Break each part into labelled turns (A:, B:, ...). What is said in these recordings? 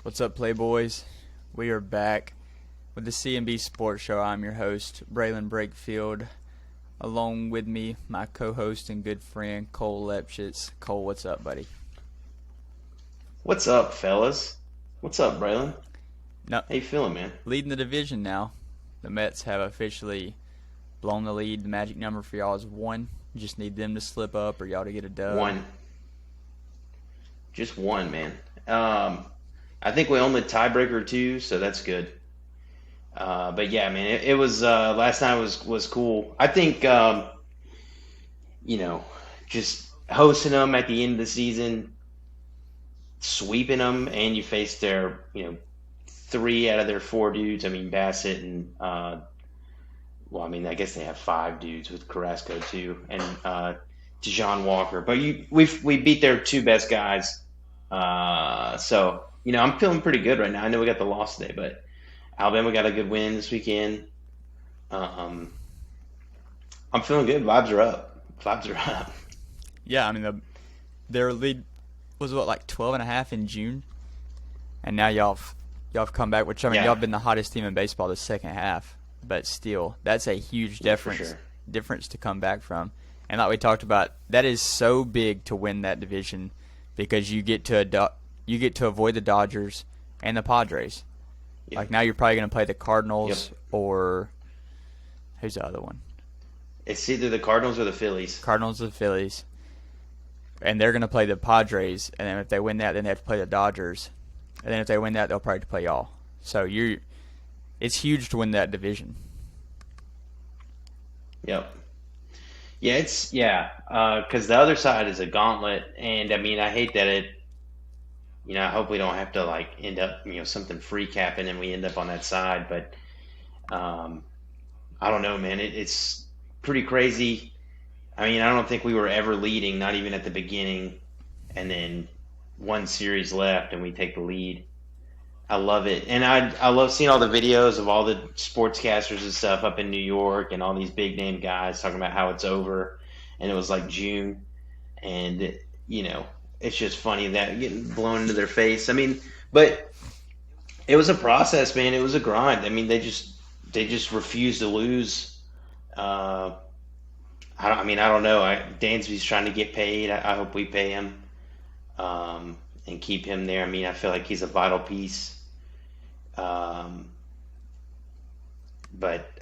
A: What's up, Playboys? We are back with the CMB Sports Show. I'm your host, Braylon Brakefield. Along with me, my co-host and good friend, Cole Lepschitz. Cole, what's up, buddy?
B: What's up, fellas? What's up, Braylon?
A: No,
B: How you feeling, man?
A: leading the division now. The Mets have officially blown the lead. The magic number for y'all is 1. You just need them to slip up or y'all to get a dub.
B: One. Just one, man. I think we own the tiebreaker too, so that's good. But yeah, man, it was last night was cool. I think just hosting them at the end of the season, sweeping them, and you face their 3 out of their 4 dudes. I mean Bassett and I guess they have 5 dudes with Carrasco too, and Dejan Walker. But we beat their 2 best guys. So I'm feeling pretty good right now. I know we got the loss today, but Alabama got a good win this weekend. I'm feeling good. Vibes are up.
A: Yeah, I mean, their lead was, like 12.5 in June? And now y'all have come back, which, y'all have been the hottest team in baseball the second half. But still, that's a huge difference to come back from. And like we talked about, that is so big to win that division because you get to avoid the Dodgers and the Padres. Yep. Like now you're probably going to play the Cardinals or who's the other one?
B: It's either the Cardinals or the Phillies.
A: Cardinals or the Phillies. And they're going to play the Padres, and then if they win that, then they have to play the Dodgers. And then if they win that, they'll probably play y'all. So it's huge to win that division.
B: Yep. Yeah, because the other side is a gauntlet, and I mean, I hate that I hope we don't have to end up, something free capping and we end up on that side, but I don't know, man. It's pretty crazy. I mean, I don't think we were ever leading, not even at the beginning, and then one series left and we take the lead. I love it. And I love seeing all the videos of all the sportscasters and stuff up in New York and all these big name guys talking about how it's over and it was like June. And, it's just funny that getting blown into their face. I mean, but it was a process, man. It was a grind. I mean, they just refused to lose. I don't know. Dansby's trying to get paid. I hope we pay him and keep him there. I mean, I feel like he's a vital piece. But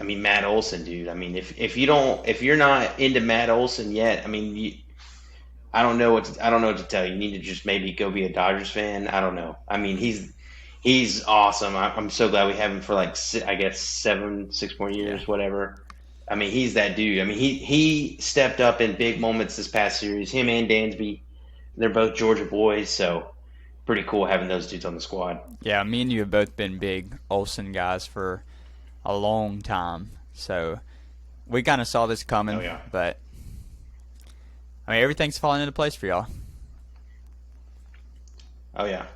B: I mean, Matt Olson, dude. I mean, if you're not into Matt Olson yet, I mean, I don't know what to tell you. You need to just maybe go be a Dodgers fan. I don't know. I mean, he's awesome. I'm so glad we have him for I guess 6 more years, whatever. I mean, he's that dude. I mean, he stepped up in big moments this past series. Him and Dansby, they're both Georgia boys, so pretty cool having those dudes on the squad.
A: Yeah, me and you have both been big Olsen guys for a long time, so we kind of saw this coming.
B: Oh, yeah.
A: But I mean, everything's falling into place for y'all.
B: Oh yeah.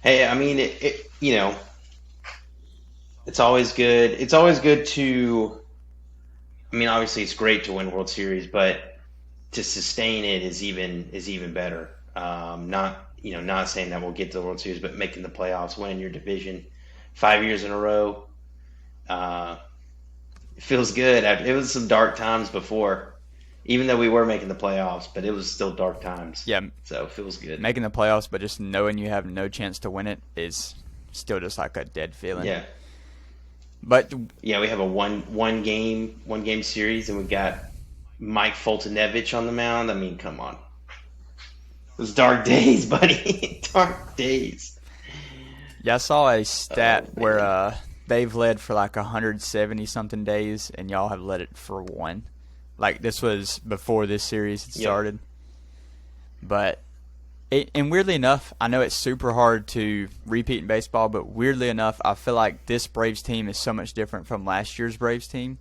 B: Hey, I mean, it's always good. It's always good to. I mean, obviously, it's great to win World Series, but to sustain it is even better. Not saying that we'll get to the World Series, but making the playoffs, winning your division 5 years in a row, it feels good. It was some dark times before, even though we were making the playoffs, but it was still dark times.
A: Yeah.
B: So it feels good.
A: Making the playoffs, but just knowing you have no chance to win it is still just like a dead feeling.
B: Yeah.
A: But
B: yeah, we have a one game series, and we got Mike Foltynewicz on the mound. I mean, come on. It was dark days, buddy. Dark days.
A: Yeah, I saw a stat where they've led for 170-something days, and y'all have led it for 1. Like, this was before this series had started. But, and weirdly enough, I know it's super hard to repeat in baseball, but weirdly enough, I feel like this Braves team is so much different from last year's Braves team.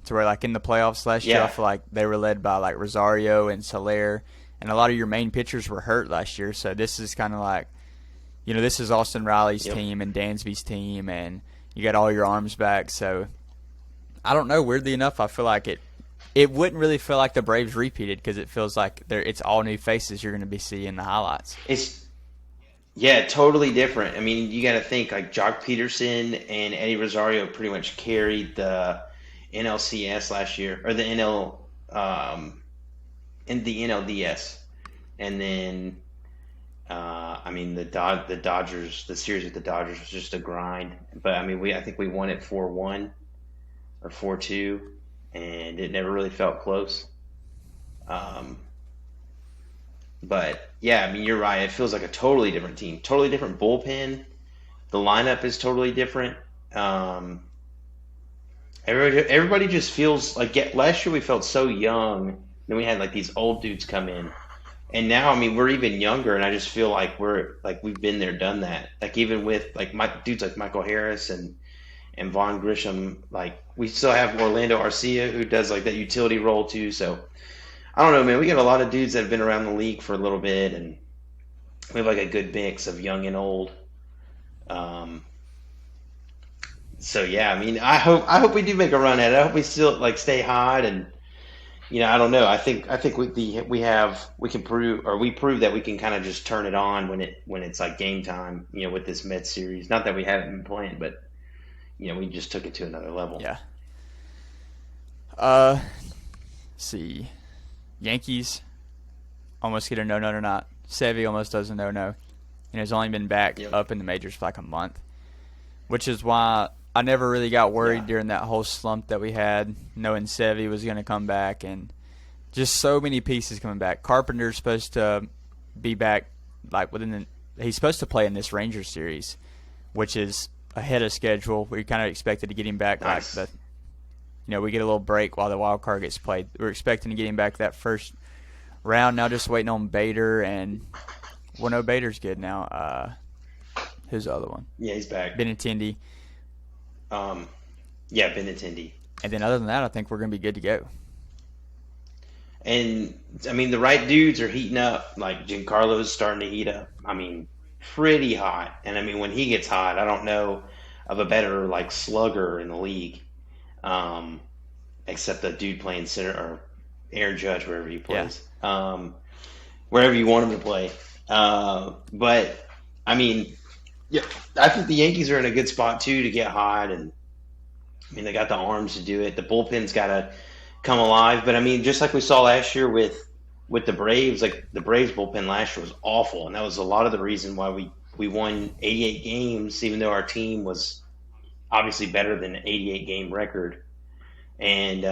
A: To where, in the playoffs last year, I feel like they were led by, Rosario and Soler. And a lot of your main pitchers were hurt last year, so this is kind of this is Austin Riley's team and Dansby's team, and you got all your arms back. So I don't know. Weirdly enough, I feel like it wouldn't really feel like the Braves repeated because it feels like it's all new faces you're going to be seeing in the highlights.
B: Yeah, totally different. I mean, you got to think like Jock Peterson and Eddie Rosario pretty much carried the NLCS last year, or the NL in the NLDS, and then I mean the Dodgers, the series with the Dodgers was just a grind. But I mean, I think we won it 4-1 or 4-2, and it never really felt close. Um, but yeah, I mean, you're right. It feels like a totally different team, totally different bullpen. The lineup is totally different. Um, everybody just feels like last year we felt so young. Then we had like these old dudes come in, and now I mean we're even younger, and I just feel like we've been there, done that. Like even with like my dudes like Michael Harris and Vaughn Grisham, like we still have Orlando Arcia who does like that utility role too. So I don't know, man. We got a lot of dudes that have been around the league for a little bit, and we have like a good mix of young and old. Um, so yeah, I mean, I hope we do make a run at it. I hope we still like stay hot, and I don't know. I think we can prove, or we prove that we can kind of just turn it on when it's like game time. With this Mets series. Not that we haven't been playing, but we just took it to another level.
A: Yeah. See, Yankees almost get a no or not. Sevy almost does a no, and has only been back
B: Yep.
A: up in the majors for like a month, which is why I never really got worried
B: Yeah.
A: during that whole slump that we had, knowing Sevy was going to come back, and just so many pieces coming back. Carpenter's supposed to be back like he's supposed to play in this Rangers series, which is ahead of schedule. We kind of expected to get him back
B: Nice.
A: like we get a little break while the wild card gets played. We're expecting to get him back that first round. Now just waiting on Bader, and no, Bader's good now. Who's the other one?
B: Yeah, he's back.
A: Benintendi.
B: Yeah, Benintendi.
A: And then other than that, I think we're going to be good to go.
B: And I mean, the right dudes are heating up. Like Giancarlo's starting to heat up. I mean, pretty hot. And I mean, when he gets hot, I don't know of a better like slugger in the league, um, except the dude playing center or Aaron Judge wherever he
A: Yeah.
B: plays, wherever you want him to play. But I mean, yeah, I think the Yankees are in a good spot too to get hot, and I mean they got the arms to do it. The bullpen's got to come alive, but I mean just like we saw last year with the Braves, like the Braves bullpen last year was awful, and that was a lot of the reason why we won 88 games, even though our team was obviously better than an 88 game record, and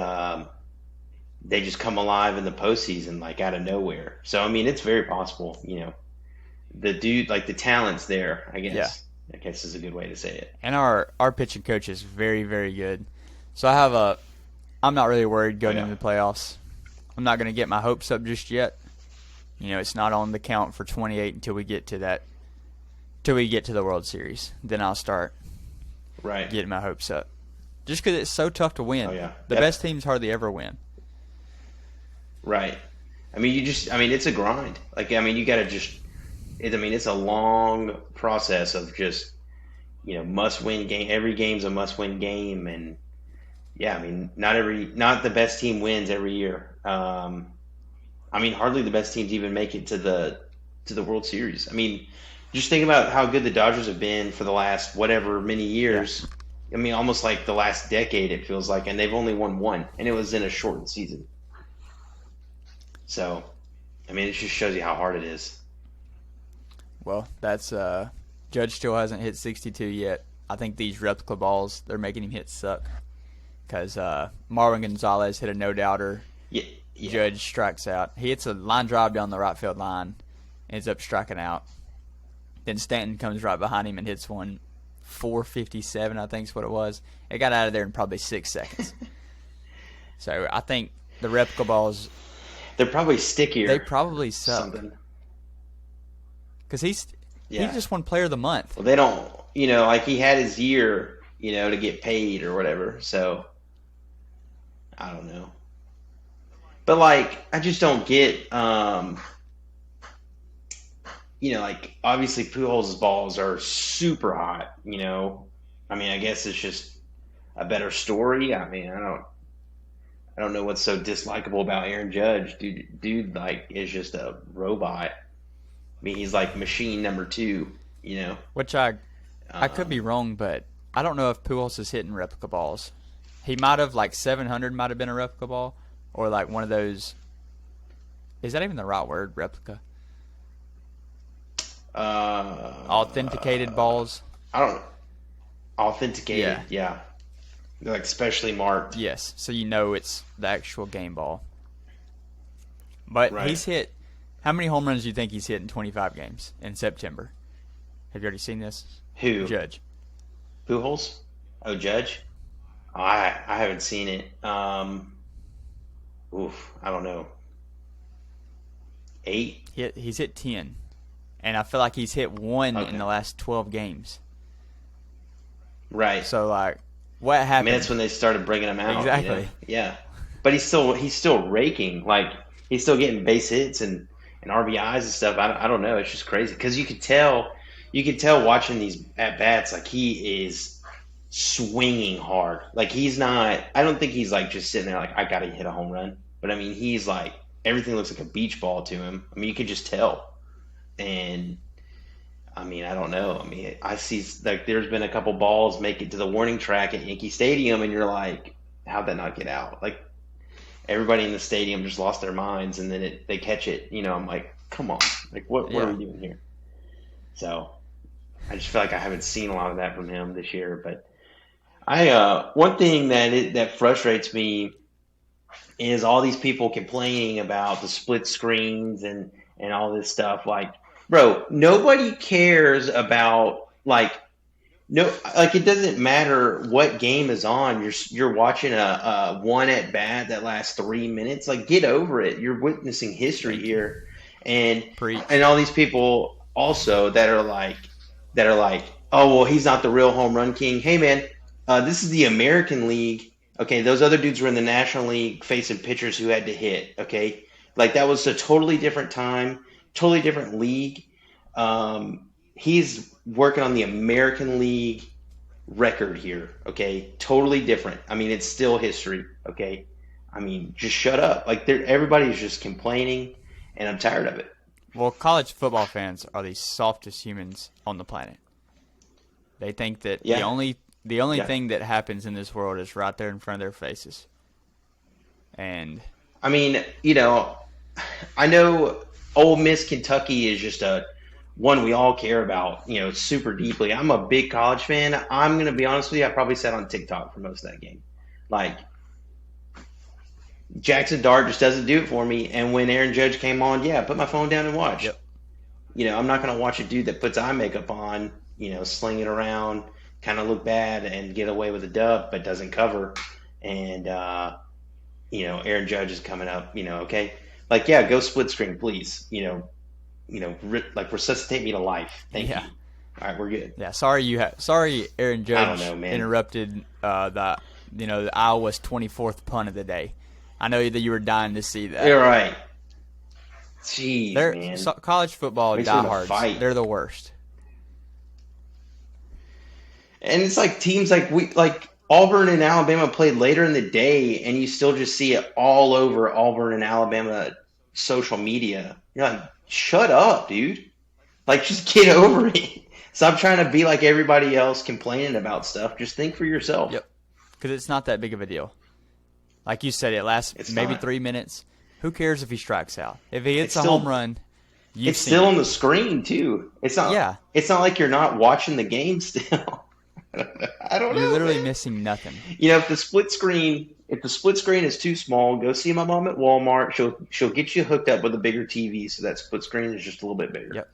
B: they just come alive in the postseason like out of nowhere. So I mean it's very possible, the dude, like the talent's there, I guess.
A: Yeah.
B: I guess is a good way to say it.
A: And our pitching coach is very, very good. So I'm not really worried going
B: Yeah.
A: into the playoffs. I'm not going to get my hopes up just yet. It's not on the count for 28 until we get to the World Series. Then I'll start
B: Right.
A: getting my hopes up. Just because it's so tough to win.
B: Oh, yeah.
A: The
B: Yep.
A: best teams hardly ever win.
B: Right. I mean, it's a grind. Like, I mean, you got to it's a long process of just, must win game. Every game's a must win game. And yeah, I mean, not the best team wins every year. I mean, hardly the best teams even make it to the World Series. I mean, just think about how good the Dodgers have been for the last whatever many years. I mean, almost like the last decade, it feels like, and they've only won one, and it was in a shortened season. So, I mean, it just shows you how hard it is.
A: Well, that's Judge still hasn't hit 62 yet. I think these replica balls they're making him hit suck because Marwin Gonzalez hit a no-doubter.
B: Yeah, yeah.
A: Judge strikes out. He hits a line drive down the right field line, ends up striking out. Then Stanton comes right behind him and hits one 457, I think is what it was. It got out of there in probably 6 seconds. So I think the replica balls,
B: They're probably stickier.
A: they probably suck.
B: something.
A: Because he
B: Yeah.
A: just won Player of the Month.
B: Well, they don't, like he had his year, to get paid or whatever. So, I don't know. But like, I just don't get, like obviously Pujols' balls are super hot. I mean, I guess it's just a better story. I mean, I don't know what's so dislikable about Aaron Judge. Dude, like is just a robot. mean, he's like machine number two. You know,
A: Which I could be wrong, but I don't know if Pujols is hitting replica balls. He might have, like 700 might have been a replica ball, or like one of those. Is that even the right word, replica? Authenticated balls.
B: I don't authenticated. Yeah. They're like specially marked.
A: Yes, so you know it's the actual game ball. But
B: Right.
A: he's hit. How many home runs do you think he's hit in 25 games in September? Have you already seen this?
B: Who?
A: Judge.
B: Pujols? Oh, Judge? Oh, I haven't seen it. I don't know. 8?
A: He's hit 10. And I feel like he's hit 1
B: Okay.
A: in the last 12 games.
B: Right.
A: So, like, what
B: I
A: happened?
B: mean, that's when they started bringing him out.
A: Exactly.
B: You know? Yeah. But he's still raking. Like, he's still getting base hits and RBIs and stuff. I don't know. It's just crazy because you could tell watching these at bats, like he is swinging hard. Like he's not. I don't think he's like just sitting there like I gotta hit a home run. But I mean, he's like everything looks like a beach ball to him. I mean, you could just tell. And I mean, I don't know. I mean, I see like there's been a couple balls make it to the warning track at Yankee Stadium, and you're like, how'd that not get out? Like everybody in the stadium just lost their minds, and then they catch it. You know, I'm like, come on, like what
A: Yeah.
B: are we doing here? So I just feel like I haven't seen a lot of that from him this year. But one thing that frustrates me is all these people complaining about the split screens and all this stuff. Like, bro, nobody cares about like no, like it doesn't matter what game is on. You're watching a one at bat that lasts 3 minutes. Like, get over it. You're witnessing history here, and
A: Preach.
B: all these people also that are like, oh well, he's not the real home run king. Hey man, this is the American League. Okay, those other dudes were in the National League facing pitchers who had to hit. Okay, like that was a totally different time, totally different league. He's working on the American League record here, okay? Totally different. I mean, it's still history, okay? I mean, just shut up. Like, everybody's just complaining, and I'm tired of it.
A: Well, college football fans are the softest humans on the planet. They think that
B: Yeah.
A: the only
B: Yeah.
A: thing that happens in this world is right there in front of their faces. And
B: I mean, you know, I know Ole Miss Kentucky is just a one we all care about, you know, super deeply. I'm a big college fan. I'm going to be honest with you. I probably sat on TikTok for most of that game. Like, Jackson Dart just doesn't do it for me. And when Aaron Judge came on, yeah, I put my phone down and watched.
A: Yep.
B: You know, I'm not going to watch a dude that puts eye makeup on, you know, sling it around, kind of look bad and get away with a dub, but doesn't cover. And, you know, Aaron Judge is coming up, you know, okay. Like, yeah, go split screen, please. Like resuscitate me to life. Thank you. All right, we're good.
A: yeah, sorry Aaron Judge
B: I don't know, man.
A: interrupted the Iowa's 24th punt of the day. I know that you were dying to see that.
B: You're right. Jeez, man.
A: College football
B: Makes me wanna
A: diehards,
B: fight.
A: they're the worst.
B: And it's like teams like Auburn and Alabama played later in the day, and you still just see it all over Auburn and Alabama social media. You're like, shut up, dude. Like, just get over it. Stop trying to be like everybody else complaining about stuff. Just think for yourself.
A: Yep. Because it's not that big of a deal. Like you said, it lasts
B: It's
A: maybe
B: not.
A: 3 minutes. Who cares if he strikes out? If he hits
B: It's
A: a
B: still-
A: home run,
B: It's still on the screen too. It's not.
A: Yeah.
B: It's not like you're not watching the game still. I don't know.
A: You're literally
B: man.
A: missing nothing.
B: You know, if the split screen is too small, go see my mom at Walmart. She'll get you hooked up with a bigger TV, so that split screen is just a little bit bigger.
A: Yep.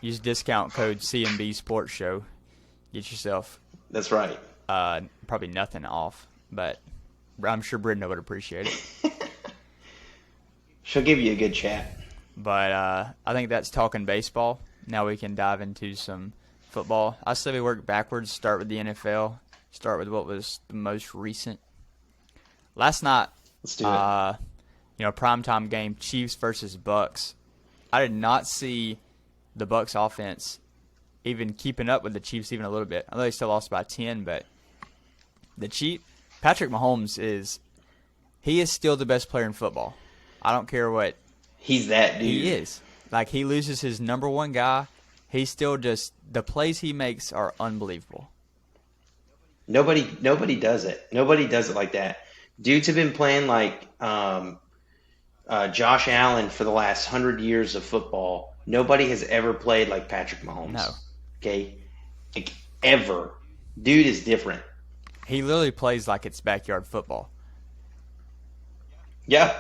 A: Use discount code CMB Sports Show. Get yourself
B: That's right.
A: probably nothing off, but I'm sure Brenda would appreciate it.
B: She'll give you a good chat.
A: But I think that's talking baseball. Now we can dive into some football. I say we work backwards, start with the NFL, start with what was the most recent. Last night,
B: Let's do it.
A: primetime game, Chiefs versus Bucks. I did not see the Bucks offense even keeping up with the Chiefs even a little bit. I know they still lost by 10, but Patrick Mahomes is still the best player in football. I don't care what
B: He's that dude.
A: he is. Like, he loses his number one guy. He's still just – the plays he makes are unbelievable.
B: Nobody does it. Nobody does it like that. Dudes have been playing like Josh Allen for the last 100 years of football. Nobody has ever played like Patrick Mahomes.
A: No.
B: Okay? Like, ever. Dude is different.
A: He literally plays like it's backyard football.
B: Yeah.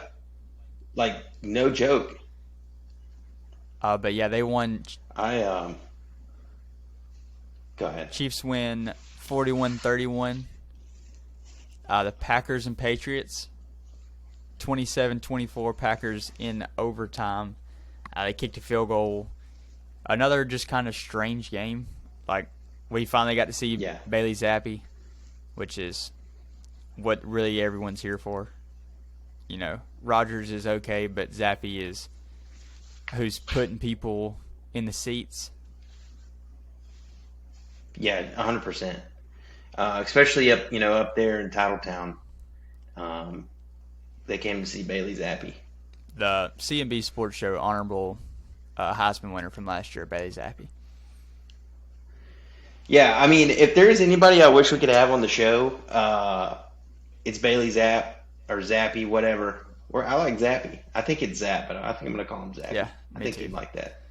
B: Like, no joke.
A: But, yeah, they won.
B: Go ahead.
A: Chiefs win 41-31. The Packers and Patriots, 27-24. Packers in overtime. They kicked a field goal. Another just kind of strange game. Like, we finally got to see Bailey Zappi, which is what really everyone's here for. You know, Rodgers is okay, but Zappi is who's putting people in the seats.
B: Yeah, 100%. Especially up there in Titletown. They came to see Bailey Zappi.
A: The CNB Sports Show honorable Heisman winner from last year, Bailey Zappi.
B: Yeah, I mean, if there's anybody I wish we could have on the show, it's Bailey Zappi, whatever. Or I like Zappi. I think it's Zap, but I think I'm going to call him Zappi.
A: Yeah,
B: I think he'd like that.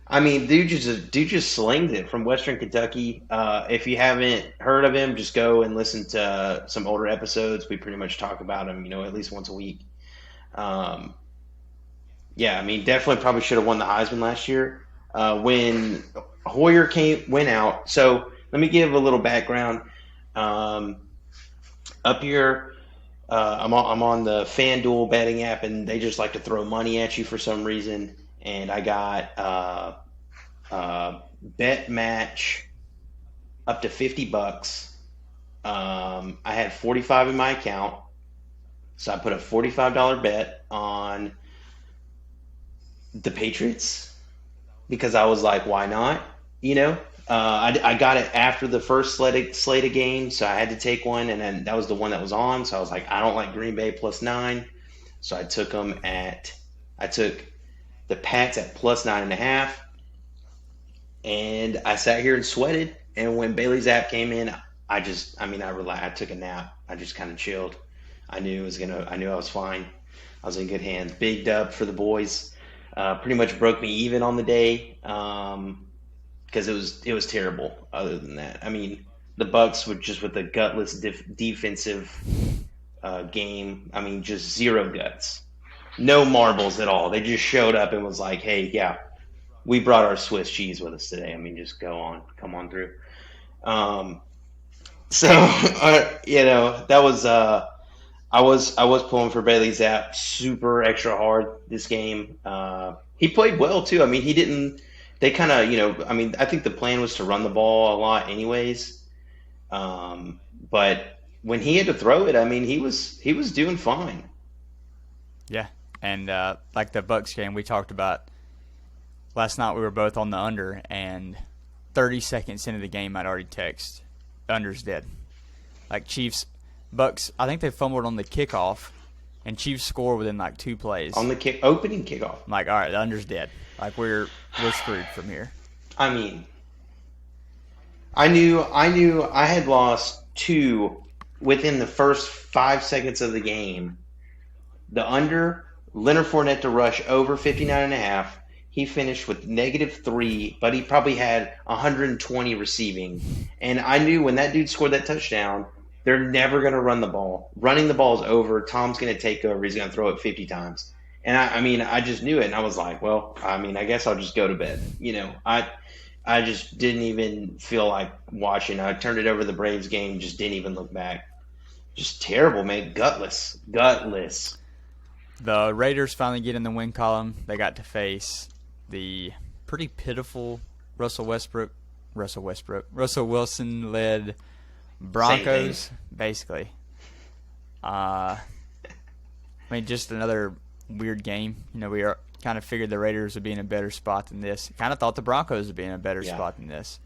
B: I mean, dude just slings it from Western Kentucky. If you haven't heard of him, just go and listen to some older episodes. We pretty much talk about him, at least once a week. Yeah, I mean, definitely probably should have won the Heisman last year. When Hoyer went out, so let me give a little background. Up here, I'm on the FanDuel betting app, and they just like to throw money at you for some reason. And I got bet match up to $50. I had 45 in my account, so I put a $45 bet on the Patriots because I was like, why not? I got it after the first slate of games, so I had to take one, and then that was the one that was on. So I was like, I don't like Green Bay +9, so I took the Pats at +9.5, and I sat here and sweated. And when Bailey Zapp came in, I relaxed. I took a nap. I just kind of chilled. I knew I was fine. I was in good hands. Big dub for the boys. Pretty much broke me even on the day because it was terrible. Other than that, I mean, the Bucks were just with the gutless defensive game. I mean, just zero guts. No marbles at all. They just showed up and was like, hey, yeah, we brought our Swiss cheese with us today. I mean, just come on through. That was I was pulling for Bailey Zapp super extra hard this game. He played well too. I mean, they kind of, I think the plan was to run the ball a lot anyways. But when he had to throw it, I mean, he was doing fine.
A: Yeah. And like the Bucks game we talked about last night, we were both on the under, and 30 seconds into the game, I'd already texted, under's dead. Like Bucks, I think they fumbled on the kickoff, and Chiefs score within like 2 plays.
B: On the opening kickoff.
A: I'm like, all right, the under's dead. Like we're screwed from here.
B: I mean, I knew I had lost 2 within the first 5 seconds of the game. The under, Leonard Fournette to rush over 59.5. He finished with -3, but he probably had 120 receiving. And I knew when that dude scored that touchdown, they're never going to run the ball. Running the ball is over. Tom's going to take over. He's going to throw it 50 times. And I just knew it. And I was like, well, I guess I'll just go to bed. I just didn't even feel like watching. I turned it over to the Braves game, just didn't even look back. Just terrible, man. Gutless.
A: The Raiders finally get in the win column. They got to face the pretty pitiful Russell Wilson-led Broncos, basically. Just another weird game. We kind of figured the Raiders would be in a better spot than this. Kind of thought the Broncos would be in a better spot than this.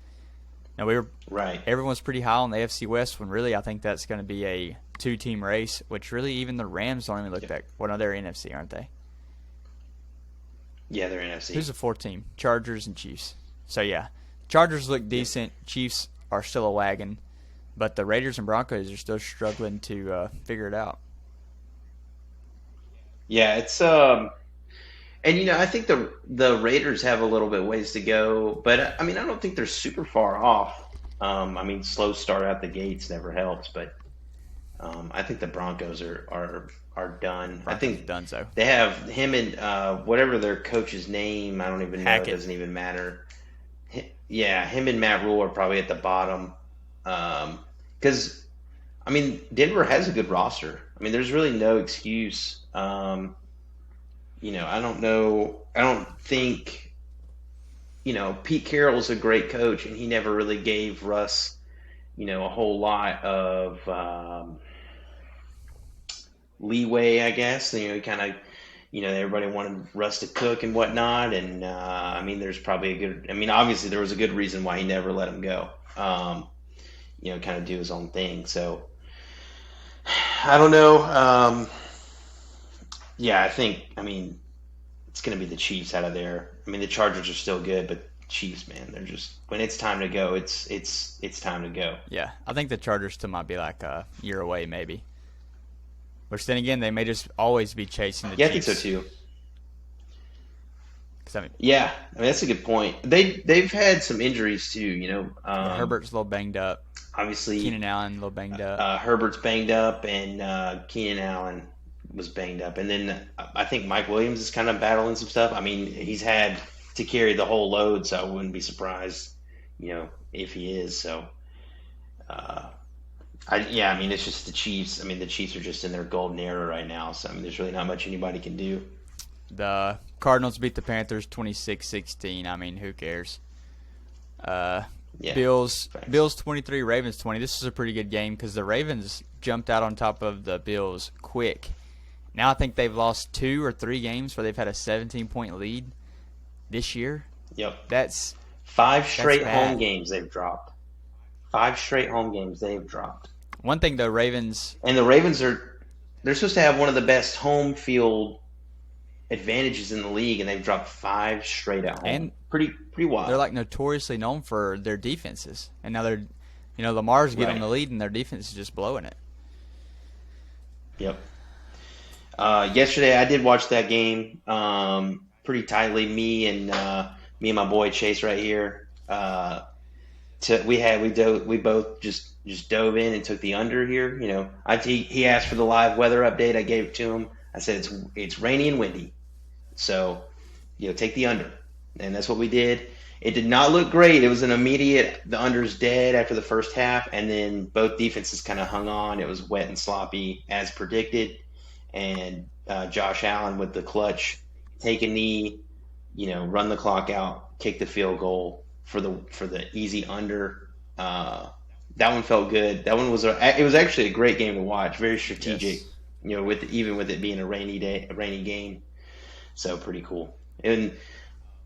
A: Now
B: right.
A: Everyone's pretty high on the AFC West when really I think that's going to be a 2-team race, which really even the Rams don't even look that. Well, no, they're NFC, aren't they?
B: Yeah, they're NFC.
A: Who's the fourth team? Chargers and Chiefs. So yeah, Chargers look decent. Chiefs are still a wagon, but the Raiders and Broncos are still struggling to figure it out.
B: Yeah, it's and I think the Raiders have a little bit ways to go, but I mean, I don't think they're super far off. I mean, slow start out the gates never helps, but I think the Broncos are done. I
A: Broncos
B: think
A: done so.
B: they have him and whatever their coach's name. I don't even know. It
A: Hackett.
B: doesn't even matter. Yeah, him and Matt Rule are probably at the bottom. Because I mean, Denver has a good roster. I mean, there's really no excuse. I don't know. I don't think, Pete Carroll's a great coach, and he never really gave Russ, a whole lot of leeway, I guess. He kind of, everybody wanted Russ to cook and whatnot. And, I mean, there's probably obviously there was a good reason why he never let him go, kind of do his own thing. So, I don't know. Yeah, I mean, it's going to be the Chiefs out of there. I mean, the Chargers are still good, but Chiefs, man, they're just when it's time to go, it's time to go.
A: Yeah, I think the Chargers still might be like a year away, maybe. Which then again, they may just always be chasing the
B: Yeah,
A: Chiefs.
B: I think so too.
A: 'Cause,
B: Yeah, I mean that's a good point. They've had some injuries too.
A: Herbert's a little banged up.
B: Obviously,
A: Keenan Allen a little banged up.
B: Herbert's banged up, and Keenan Allen was banged up, and then I think Mike Williams is kind of battling some stuff. I mean, he's had to carry the whole load, so I wouldn't be surprised, if he is. So, I mean, it's just the Chiefs. I mean, the Chiefs are just in their golden era right now. So, I mean, there's really not much anybody can do.
A: The Cardinals beat the Panthers 26-16. I mean, who cares?
B: Yeah,
A: Bills
B: thanks.
A: Bills 23, Ravens 20. This is a pretty good game because the Ravens jumped out on top of the Bills quick. Now I think they've lost 2 or 3 games where they've had a 17-point lead this year.
B: Yep.
A: That's
B: 5 straight
A: bad.
B: home games they've dropped. 5 straight home games they've dropped.
A: one thing. The Ravens,
B: And the Ravens they're supposed to have one of the best home field advantages in the league, and they've dropped 5 straight at home.
A: And
B: pretty wild.
A: they're like notoriously known for their defenses, and now they're, Lamar's getting
B: Right.
A: the lead, and their defense is just blowing it.
B: Yep. Yesterday I did watch that game pretty tightly. Me and my boy Chase right here. We both just dove in and took the under here. He asked for the live weather update. I gave it to him. I said it's rainy and windy, so take the under, and that's what we did. It did not look great. It was an immediate the under's dead after the first half, and then both defenses kind of hung on. It was wet and sloppy as predicted, and Josh Allen with the clutch, take a knee, run the clock out, kick the field goal for the easy under. That one felt good. That one it was actually a great game to watch. Very strategic.
A: Yes.
B: With it being a rainy game, so pretty cool. And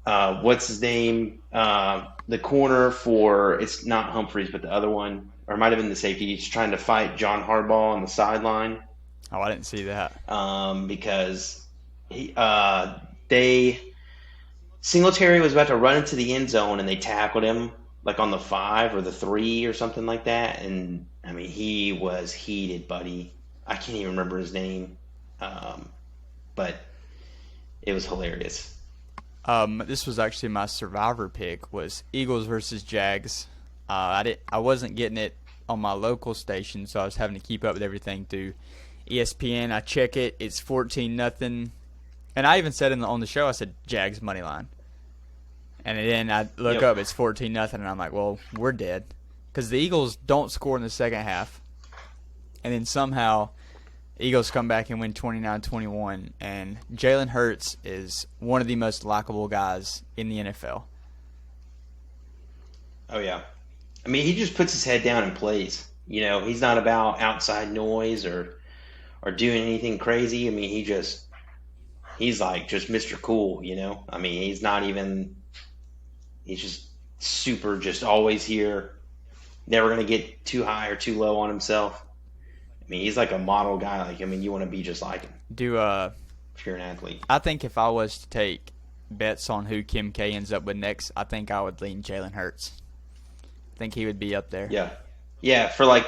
B: what's his name? The corner for it's not Humphreys, but the other one, or it might have been the safety. He's trying to fight John Harbaugh on the sideline
A: Oh, I didn't see that.
B: because Singletary was about to run into the end zone, and they tackled him like on the 5 or the 3 or something like that. And I mean, he was heated, buddy. I can't even remember his name, but it was hilarious.
A: This was actually my survivor pick was Eagles versus Jags. I wasn't getting it on my local station, so I was having to keep up with everything through ESPN. I check it, it's 14-0, and I even said on the show, I said Jags money line, and then I look up, it's 14-0, and I'm like, well, we're dead, because the Eagles don't score in the second half, and then somehow Eagles come back and win 29-21, and Jalen Hurts is one of the most likable guys in the NFL.
B: Oh yeah, I mean, he just puts his head down and plays. He's not about outside noise or doing anything crazy. I mean, he's like just Mr. Cool. I mean, he's just super, just always here, never gonna get too high or too low on himself. I mean, he's like a model guy. You want to be just like him if you're an athlete.
A: I think if I was to take bets on who Kim K ends up with next, I think I would lean Jalen Hurts. I think he would be up there.
B: Yeah, yeah. For like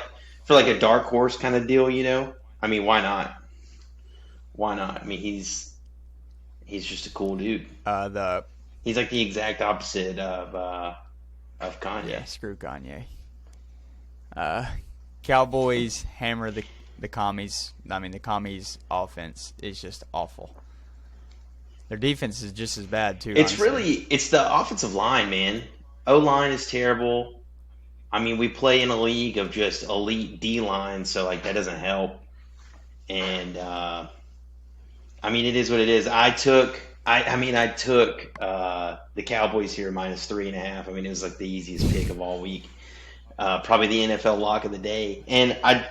B: a dark horse kind of deal, you know. I mean, why not? Why not? I mean, he's just a cool dude.
A: The
B: He's like the exact opposite of Kanye.
A: Yeah, screw Kanye. Cowboys hammer the commies. I mean, the commies' offense is just awful. Their defense is just as bad too.
B: It's
A: honestly.
B: it's the offensive line, man. O line is terrible. I mean, we play in a league of just elite D line, so like that doesn't help. And I mean, it is what it is. I took the Cowboys here -3.5. I mean, it was like the easiest pick of all week. Probably the NFL lock of the day. And I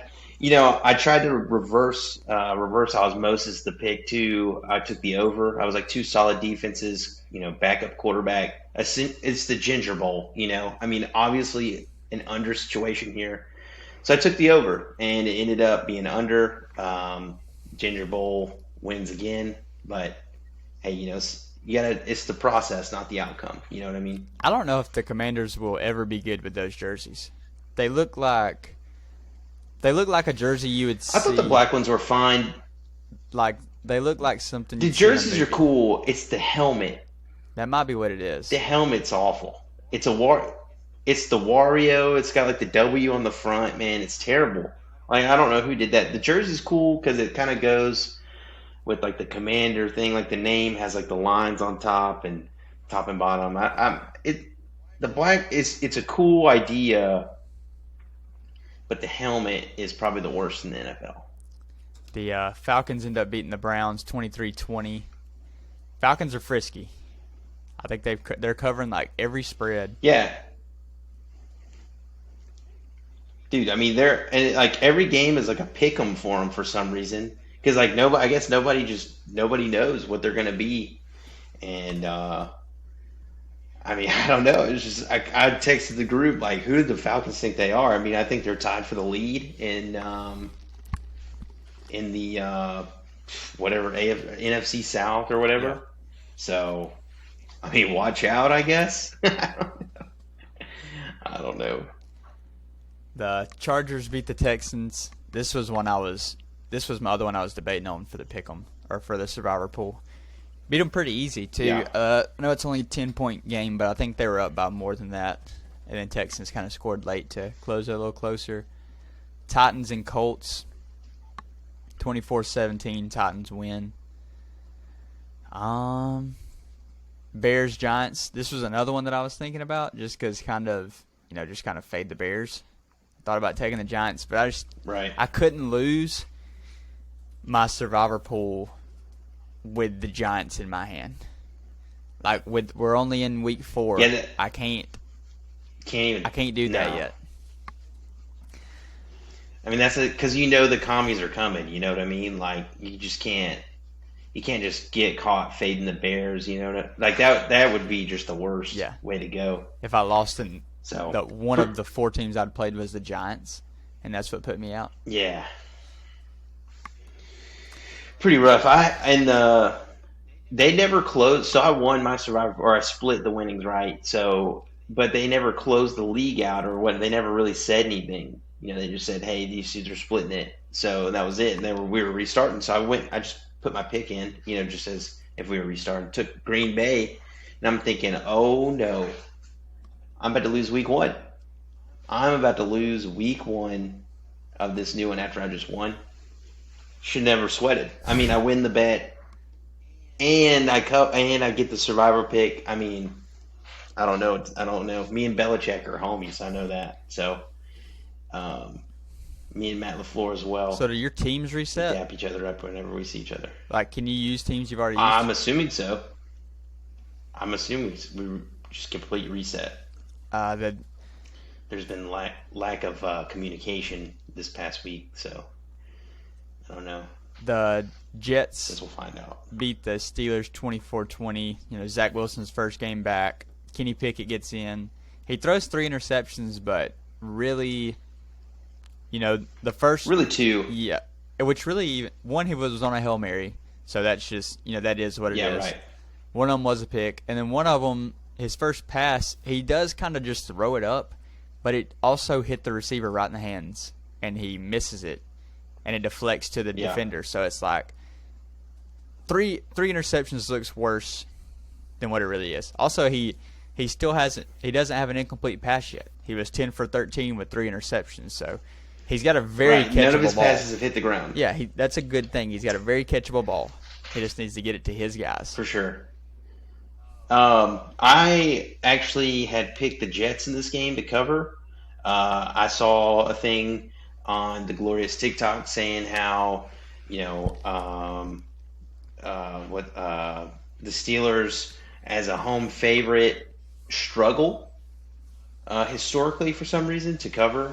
B: tried to reverse osmosis the pick too. I took the over. I was like two solid defenses, backup quarterback. It's the Ginger Bowl, I mean, obviously an under situation here. So I took the over, and it ended up being under. Ginger Bowl wins again, but hey, it's the process, not the outcome. You know what I mean?
A: I don't know if the Commanders will ever be good with those jerseys. They look like a jersey you would see.
B: I thought the black ones were fine.
A: Like they look like something.
B: The jerseys are cool. It's the helmet.
A: That might be what it is.
B: The helmet's awful. It's the Wario. It's got like the W on the front. Man, it's terrible. Like I don't know who did that. The jersey's cool because it kind of goes with like the Commander thing. Like the name has like the lines on top and bottom. The black it's a cool idea, but the helmet is probably the worst in the NFL.
A: The Falcons end up beating the Browns 23-20. Falcons are frisky. I think they're covering like every spread.
B: Yeah. Dude, I mean, like every game is like a pick 'em for them for some reason. Because like I guess nobody knows what they're gonna be, and I mean I don't know. It's just I texted the group like, who do the Falcons think they are? I mean, I think they're tied for the lead in the whatever NFC South or whatever.
A: Yeah.
B: So I mean, watch out, I guess. I don't know.
A: The Chargers beat the Texans. This was my other one I was debating on for the pick'em or for the survivor pool. Beat them pretty easy too.
B: Yeah.
A: I know it's only a 10-point game, but I think they were up by more than that. And then Texans kind of scored late to close it a little closer. Titans and Colts, 24-17. Titans win. Bears Giants. This was another one that I was thinking about, just because kind of fade the Bears. Thought about taking the Giants, but I couldn't lose my survivor pool with the Giants in my hand. Like we're only in week 4.
B: Yeah,
A: I can't
B: even.
A: I can't do that yet.
B: I mean, that's because the commies are coming. You know what I mean? Like you just can't. You can't just get caught fading the Bears. Like that would be just the worst way to go.
A: If I lost in one of the 4 teams I'd played was the Giants, and that's what put me out.
B: Yeah. Pretty rough. They never closed. So I won my survivor, or I split the winnings, right? So, but they never closed the league out, or what? They never really said anything. They just said, "Hey, these dudes are splitting it." So that was it. And we were restarting. So I just put my pick in, just as if we were restarting. Took Green Bay, and I'm thinking, oh no, I'm about to lose week 1. I'm about to lose week 1 of this new one after I just won. Should never sweat it. I mean, I win the bet, and I get the survivor pick. I mean, I don't know. Me and Belichick are homies. I know that. So, me and Matt LaFleur as well.
A: So do your teams reset?
B: We dap each other up whenever we see each other.
A: Like, can you use teams you've already used?
B: I'm assuming so. I'm assuming we just complete reset. There's been lack of communication this past week, so I don't know.
A: The Jets
B: Guess we'll find out.
A: Beat the Steelers 24-20. Zach Wilson's first game back. Kenny Pickett gets in. He throws 3 interceptions, but really, the first...
B: Really 2.
A: Yeah. Which really, one, he was on a Hail Mary, so that's just, that is what it is.
B: Yeah, right.
A: One of them was a pick, and then one of them, his first pass, he does kind of just throw it up, but it also hit the receiver right in the hands, and he misses it, and it deflects to the defender. So it's like three interceptions looks worse than what it really is. Also, he doesn't have an incomplete pass yet. He was 10 for 13 with 3 interceptions, so he's got a very catchable ball.
B: None of his passes have hit the ground.
A: Yeah, that's a good thing. He's got a very catchable ball. He just needs to get it to his guys.
B: For sure. I actually had picked the Jets in this game to cover. I saw a thing on the glorious TikTok saying how, the Steelers as a home favorite struggle historically for some reason to cover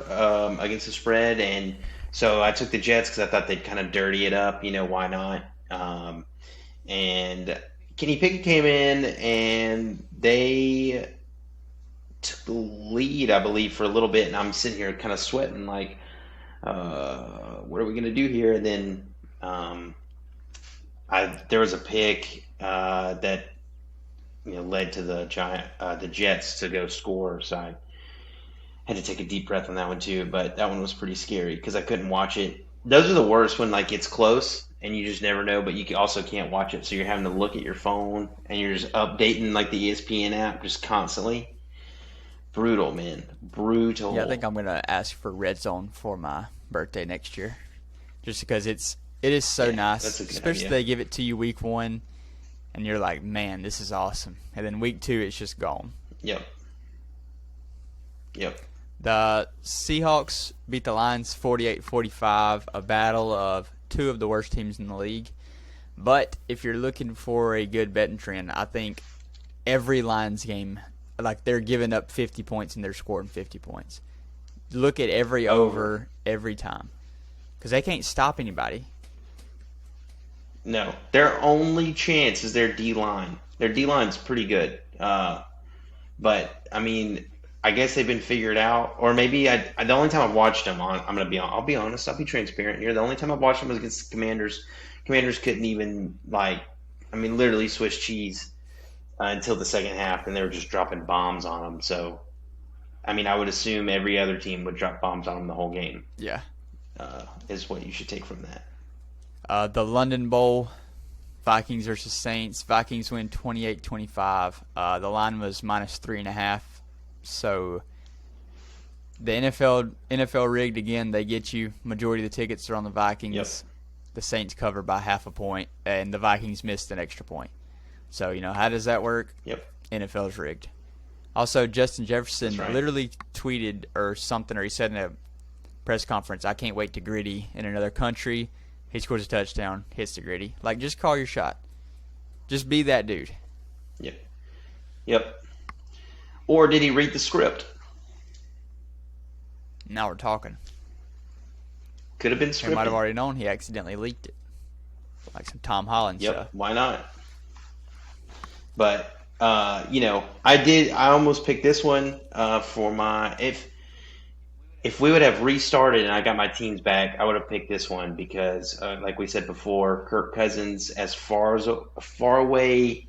B: against the spread, and so I took the Jets because I thought they'd kind of dirty it up. Why not? And Kenny Pickett came in and they took the lead, I believe, for a little bit, and I'm sitting here kind of sweating like, what are we gonna do here? And then there was a pick that led to the Jets to go score. So I had to take a deep breath on that one too. But that one was pretty scary because I couldn't watch it. Those are the worst when it's close and you just never know, but you also can't watch it. So you're having to look at your phone and you're just updating the ESPN app just constantly. Brutal, man. Brutal.
A: Yeah, I think I'm gonna ask for Red Zone for my birthday next year, just because it is so nice, especially if they give it to you week 1. And you're like, man, this is awesome. And then week 2, it's just gone.
B: Yep.
A: The Seahawks beat the Lions 48-45, a battle of 2 of the worst teams in the league. But if you're looking for a good betting trend, I think every Lions game, they're giving up 50 points and they're scoring 50 points. Look at every over every time because they can't stop anybody.
B: No, their only chance is their D-line. Their D-line's pretty good. But, I mean, I guess they've been figured out. Or maybe the only time I've watched them, I'll be honest, I'll be transparent here. The only time I've watched them was against the Commanders. Commanders couldn't even, literally Swiss cheese until the second half, and they were just dropping bombs on them. So, I would assume every other team would drop bombs on them the whole game.
A: Yeah.
B: Is what you should take from that.
A: The London Bowl, Vikings versus Saints. Vikings win 28-25. The line was -3.5. So the NFL rigged again. They get you. Majority of the tickets are on the Vikings.
B: Yep.
A: The Saints cover by 0.5 point, and the Vikings missed an extra point. So, how does that work?
B: Yep.
A: NFL's rigged. Also, Justin Jefferson
B: That's right.
A: literally tweeted or something, or he said in a press conference, I can't wait to gritty in another country. He scores a touchdown, hits the gritty. Just call your shot. Just be that dude.
B: Yep. Or did he read the script?
A: Now we're talking.
B: Could have been
A: He
B: scripted.
A: might have already known he accidentally leaked it. Like some Tom Holland
B: Yep.
A: stuff.
B: Why not? But I almost picked this one for my if we would have restarted and I got my teams back, I would have picked this one because, like we said before, Kirk Cousins, as far away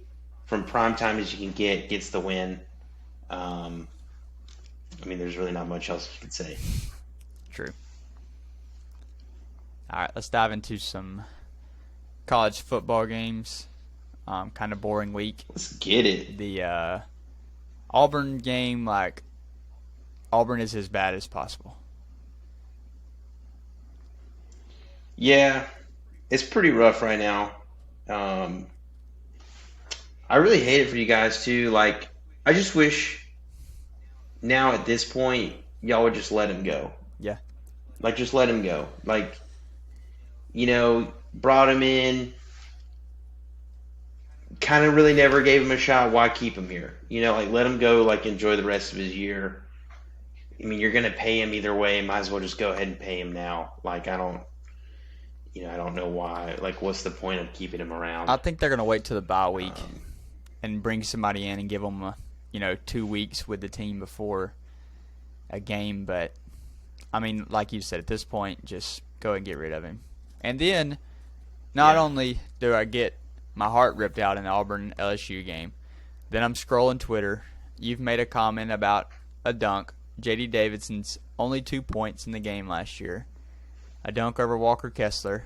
B: from prime time as you can get, gets the win. There's really not much else you could say.
A: True. All right, let's dive into some college football games. Kind of boring week.
B: Let's get it.
A: The Auburn game, Auburn is as bad as possible.
B: Yeah, it's pretty rough right now. I really hate it for you guys too. I just wish now at this point y'all would just let him go.
A: Yeah.
B: Just let him go. Brought him in, kind of really never gave him a shot. Why keep him here? Let him go, enjoy the rest of his year. You're going to pay him either way. Might as well just go ahead and pay him now. I don't know why. What's the point of keeping him around?
A: I think they're going to wait till the bye week and bring somebody in and give them, 2 weeks with the team before a game. But, like you said, at this point, just go and get rid of him. And then, not only do I get my heart ripped out in the Auburn LSU game. Then I'm scrolling Twitter. You've made a comment about a dunk. J.D. Davidson's only 2 points in the game last year. A dunk over Walker Kessler.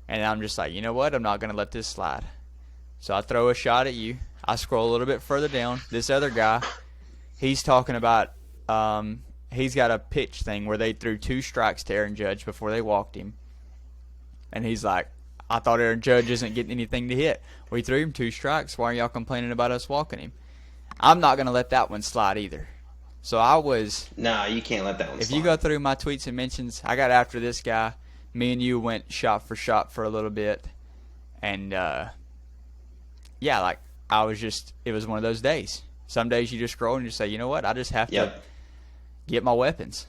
A: And I'm just like, you know what? I'm not going to let this slide. So I throw a shot at you. I scroll a little bit further down. This other guy, he's talking about he's got a pitch thing where they threw 2 strikes to Aaron Judge before they walked him. And he's like, I thought Aaron Judge isn't getting anything to hit. We threw him 2 strikes. Why are y'all complaining about us walking him? I'm not going to let that one slide either. So I was...
B: No, you can't let that one slide.
A: If you go through my tweets and mentions, I got after this guy. Me and you went shot for a little bit. And, yeah, like, it was one of those days. Some days you just scroll and you say, you know what, I just have to get my weapons.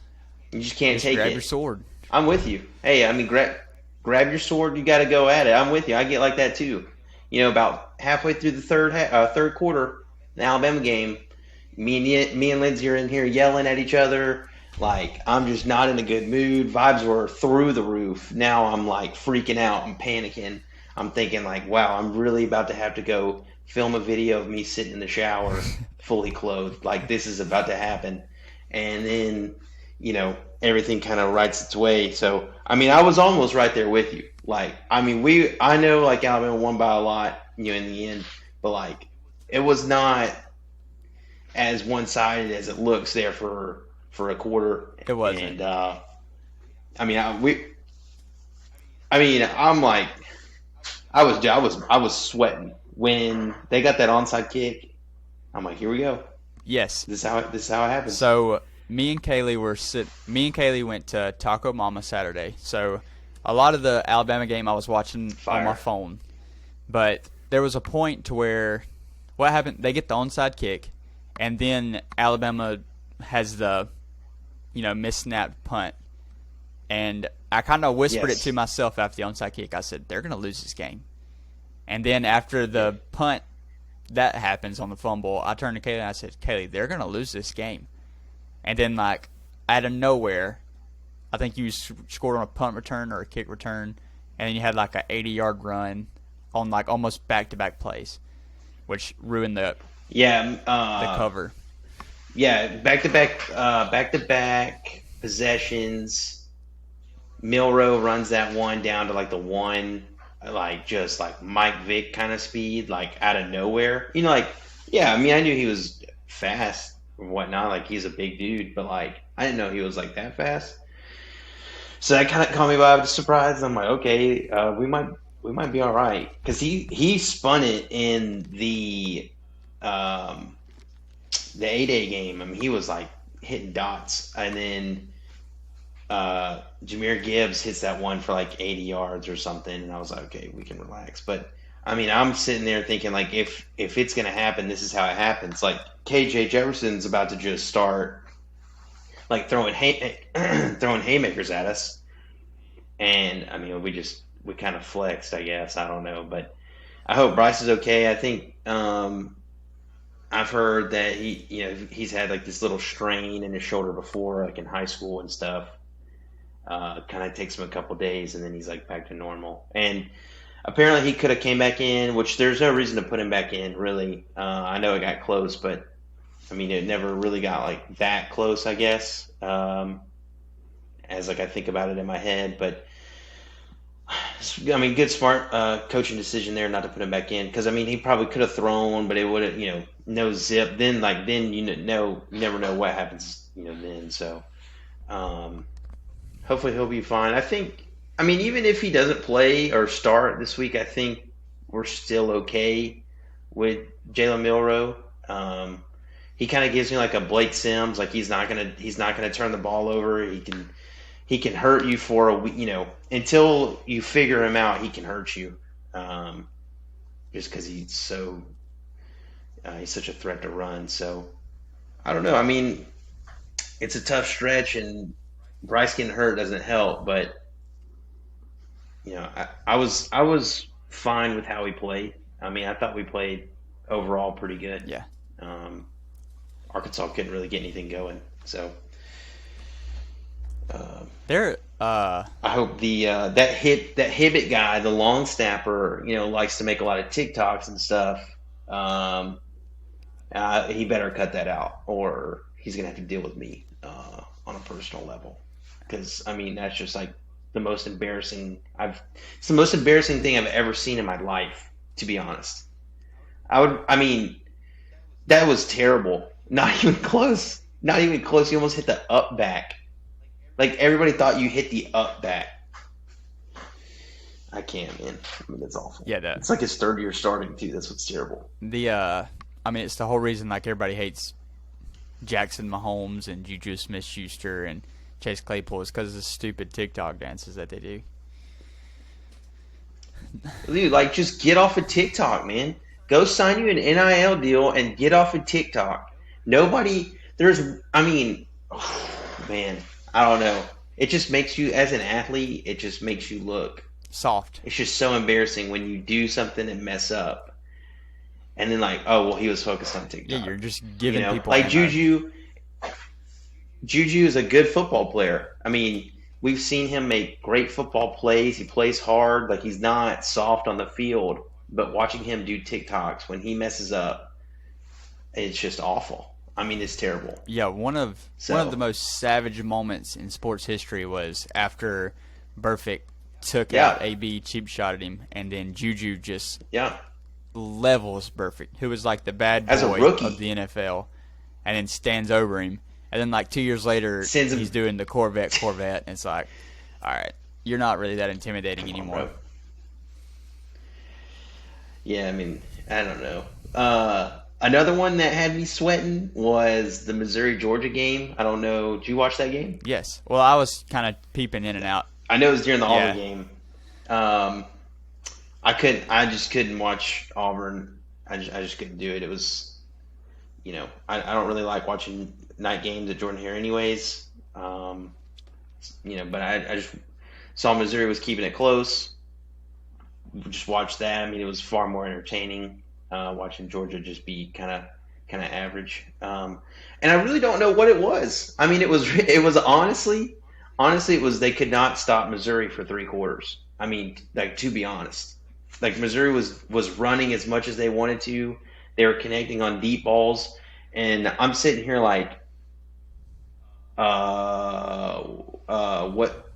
B: You just can't take it.
A: Grab your sword.
B: I'm with you. Hey, I mean, grab your sword. You got to go at it. I'm with you. I get like that too. You know, about halfway through the third quarter, the Alabama game, me and Lindsay are in here yelling at each other. Like, I'm just not in a good mood. Vibes were through the roof. Now I'm like freaking out and panicking. I'm thinking like, wow, I'm really about to have to go film a video of me sitting in the shower fully clothed. Like, this is about to happen. And then, you know, everything kind of writes its way. So, I mean, I was almost right there with you. Like, I mean, I know like Alabama won by a lot, you know, in the end, but like, it was not as one-sided as it looks there for a quarter.
A: It wasn't.
B: And, I mean, I'm like, I was sweating when they got that onside kick. I'm like, here we go.
A: Yes.
B: This is how it happens.
A: So me and Kaylee went to Taco Mama Saturday. So a lot of the Alabama game I was watching on my phone. But there was a point to where what happened, they get the onside kick, and then Alabama has the, you know, missnapped punt. And I kind of whispered it to myself after the onside kick. I said, they're going to lose this game. And then after the punt that happens on the fumble, I turned to Kaylee and I said, Kaylee, they're going to lose this game. And then, like, out of nowhere, I think you scored on a punt return or a kick return, and then you had like an 80-yard run on like almost back-to-back plays, which ruined the cover.
B: Yeah, back-to-back possessions. Milroe runs that one down to like the one, like just like Mike Vick kind of speed, like out of nowhere. You know, like, yeah, I mean, I knew he was fast and whatnot, like he's a big dude, but like I didn't know he was like that fast. So that kind of caught me by surprise. I'm like, okay, we might be all right, because he spun it in the 8A game. I mean, he was like hitting dots, and then Jahmyr Gibbs hits that one for like 80 yards or something, and I was like, okay, we can relax. But I mean, I'm sitting there thinking like, if it's gonna happen, this is how it happens. Like KJ Jefferson's about to just start like throwing haymakers at us, and I mean, we kind of flexed, I guess. I don't know, but I hope Bryce is okay. I think I've heard that he's had like this little strain in his shoulder before, like in high school and stuff. Kind of takes him a couple days, and then he's like back to normal. And apparently he could have came back in, which there's no reason to put him back in, really. I know it got close, but I mean, it never really got like that close, I guess, as like I think about it in my head. But I mean, good, smart coaching decision there not to put him back in, because I mean, he probably could have thrown, but it would have, no zip. Then you never know what happens, then. So hopefully he'll be fine. I mean, even if he doesn't play or start this week, I think we're still okay with Jalen Milroe. He kind of gives me like a Blake Sims, like he's not gonna turn the ball over. He can hurt you for a week, until you figure him out. He can hurt you, just because he's such a threat to run. So I don't know. I mean, it's a tough stretch, and Bryce getting hurt doesn't help. But I was fine with how he played. I mean, I thought we played overall pretty good.
A: Yeah.
B: Arkansas couldn't really get anything going. So
A: They're
B: I hope the that Hibbett guy, the long snapper, likes to make a lot of TikToks and stuff. Um, he better cut that out, or he's gonna have to deal with me on a personal level. Because I mean, that's just like the most embarrassing. It's the most embarrassing thing I've ever seen in my life. To be honest, I mean, that was terrible. Not even close. Not even close. You almost hit the up back. Like everybody thought you hit the up back. I can't, man. I mean, it's awful.
A: yeah.
B: It's like his third year starting too. That's what's terrible.
A: I mean, it's the whole reason like everybody hates Jackson Mahomes and Juju Smith-Schuster and Chase Claypool is because of the stupid TikTok dances that they do.
B: Dude, like just get off of TikTok, man. Go sign you an NIL deal and get off of TikTok. I mean, oh, man, I don't know. It just makes you, as an athlete, it just makes you look
A: Soft.
B: It's just so embarrassing when you do something and mess up. And then like, oh, well, he was focused on TikTok.
A: Yeah, you're just giving people
B: like
A: ammo.
B: Juju is a good football player. I mean, we've seen him make great football plays. He plays hard. Like he's not soft on the field. But watching him do TikToks when he messes up, it's just awful. I mean, it's terrible.
A: Yeah, one of the most savage moments in sports history was after Burfict took out AB, cheap shot at him, and then Juju just levels Burfict, who was like the bad boy of the NFL, and then stands over him. And then like 2 years later, he's doing the Corvette, and it's like, all right, you're not really that intimidating anymore.
B: Yeah, I mean, I don't know. Another one that had me sweating was the Missouri-Georgia game. I don't know. Did you watch that game?
A: Yes. Well, I was kind of peeping in and out.
B: I know it was during the Auburn game. I just couldn't watch Auburn. I just couldn't do it. It was, I don't really like watching night games at Jordan Hare anyways. But I just saw Missouri was keeping it close. Just watched that. I mean, it was far more entertaining watching Georgia just be kind of average. And I really don't know what it was. I mean, it was honestly, it was they could not stop Missouri for 3 quarters. I mean, like to be honest, like Missouri was running as much as they wanted to. They were connecting on deep balls, and I'm sitting here like,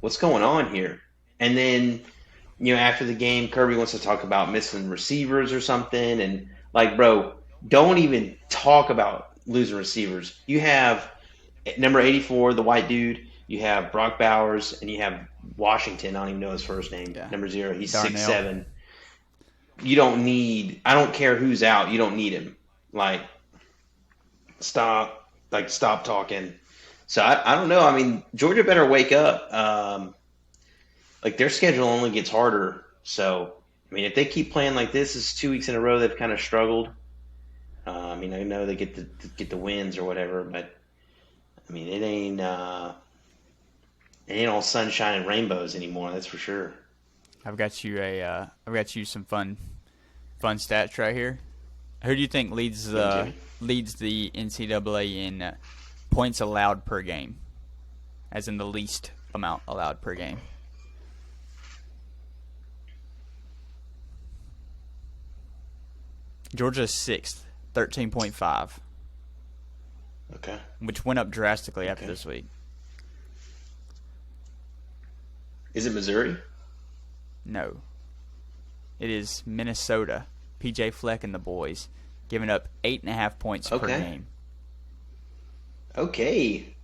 B: what's going on here? And then, after the game, Kirby wants to talk about missing receivers or something, and like, bro, don't even talk about losing receivers. You have number 84, the white dude. You have Brock Bowers, and you have Washington. I don't even know his first name. Yeah. Number 0. He's Darnell. 6'7". You don't need. I don't care who's out. You don't need him. Like, stop talking. So I don't know. I mean, Georgia better wake up. Like their schedule only gets harder. So I mean, if they keep playing like this, it's 2 weeks in a row they've kind of struggled. I mean, I know they get the wins or whatever, but I mean, it ain't all sunshine and rainbows anymore. That's for sure.
A: I've got you some fun stats right here. Who do you think leads the NCAA in points allowed per game, as in the least amount allowed per game? Georgia's 6th, 13.5.
B: Okay.
A: Which went up drastically after this week.
B: Is it Missouri?
A: No. It is Minnesota. PJ Fleck and the boys giving up 8.5 points per game.
B: Okay.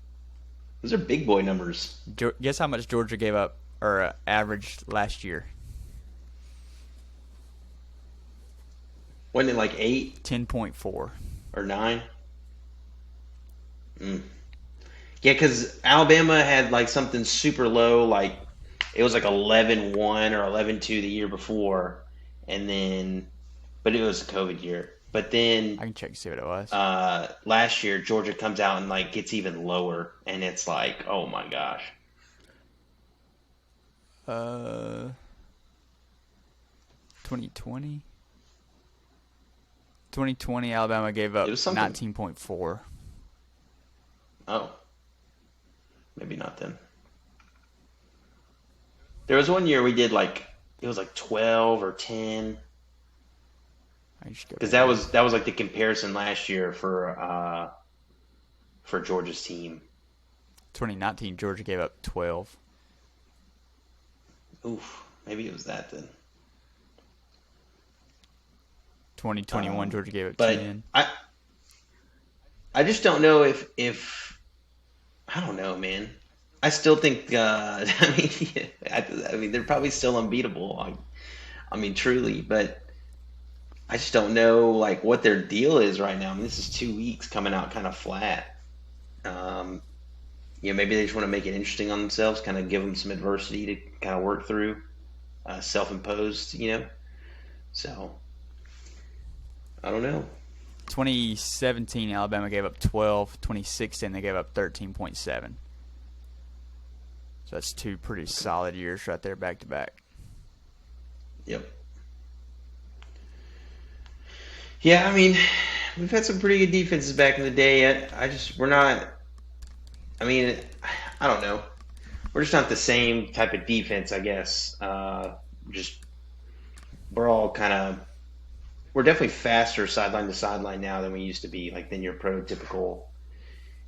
B: Those are big boy numbers.
A: Guess how much Georgia gave up or averaged last year?
B: Wasn't it like 8?
A: 10.4.
B: Or 9? Yeah, because Alabama had like something super low, like it was like 11-1 or 11-2 the year before, and then, but it was a COVID year. But then
A: I can check to see what it was.
B: Last year, Georgia comes out and like gets even lower, and it's like, oh my gosh.
A: 2020. 2020, Alabama gave up 19.4.
B: Oh, maybe not then. There was one year we did like it was like 12 or 10
A: I just go
B: because
A: back here.
B: that was like the comparison last year for Georgia's team.
A: 2019, Georgia gave up 12.
B: Oof, maybe it was that then.
A: 2021, Georgia gave up
B: But
A: 10.
B: I just don't know if I don't know, man. I still think I mean I mean they're probably still unbeatable. I mean truly, but I just don't know like what their deal is right now. I mean this is 2 weeks coming out kind of flat. Um, maybe they just want to make it interesting on themselves, kind of give them some adversity to kind of work through, self-imposed, So I don't know.
A: 2017, Alabama gave up 12. 2016, they gave up 13.7. So that's two pretty solid years right there, back to back.
B: Yep. Yeah, I mean, we've had some pretty good defenses back in the day. We're not. I mean, I don't know. We're just not the same type of defense, I guess. Just we're all kind of we're definitely faster sideline to sideline now than we used to be, like than your prototypical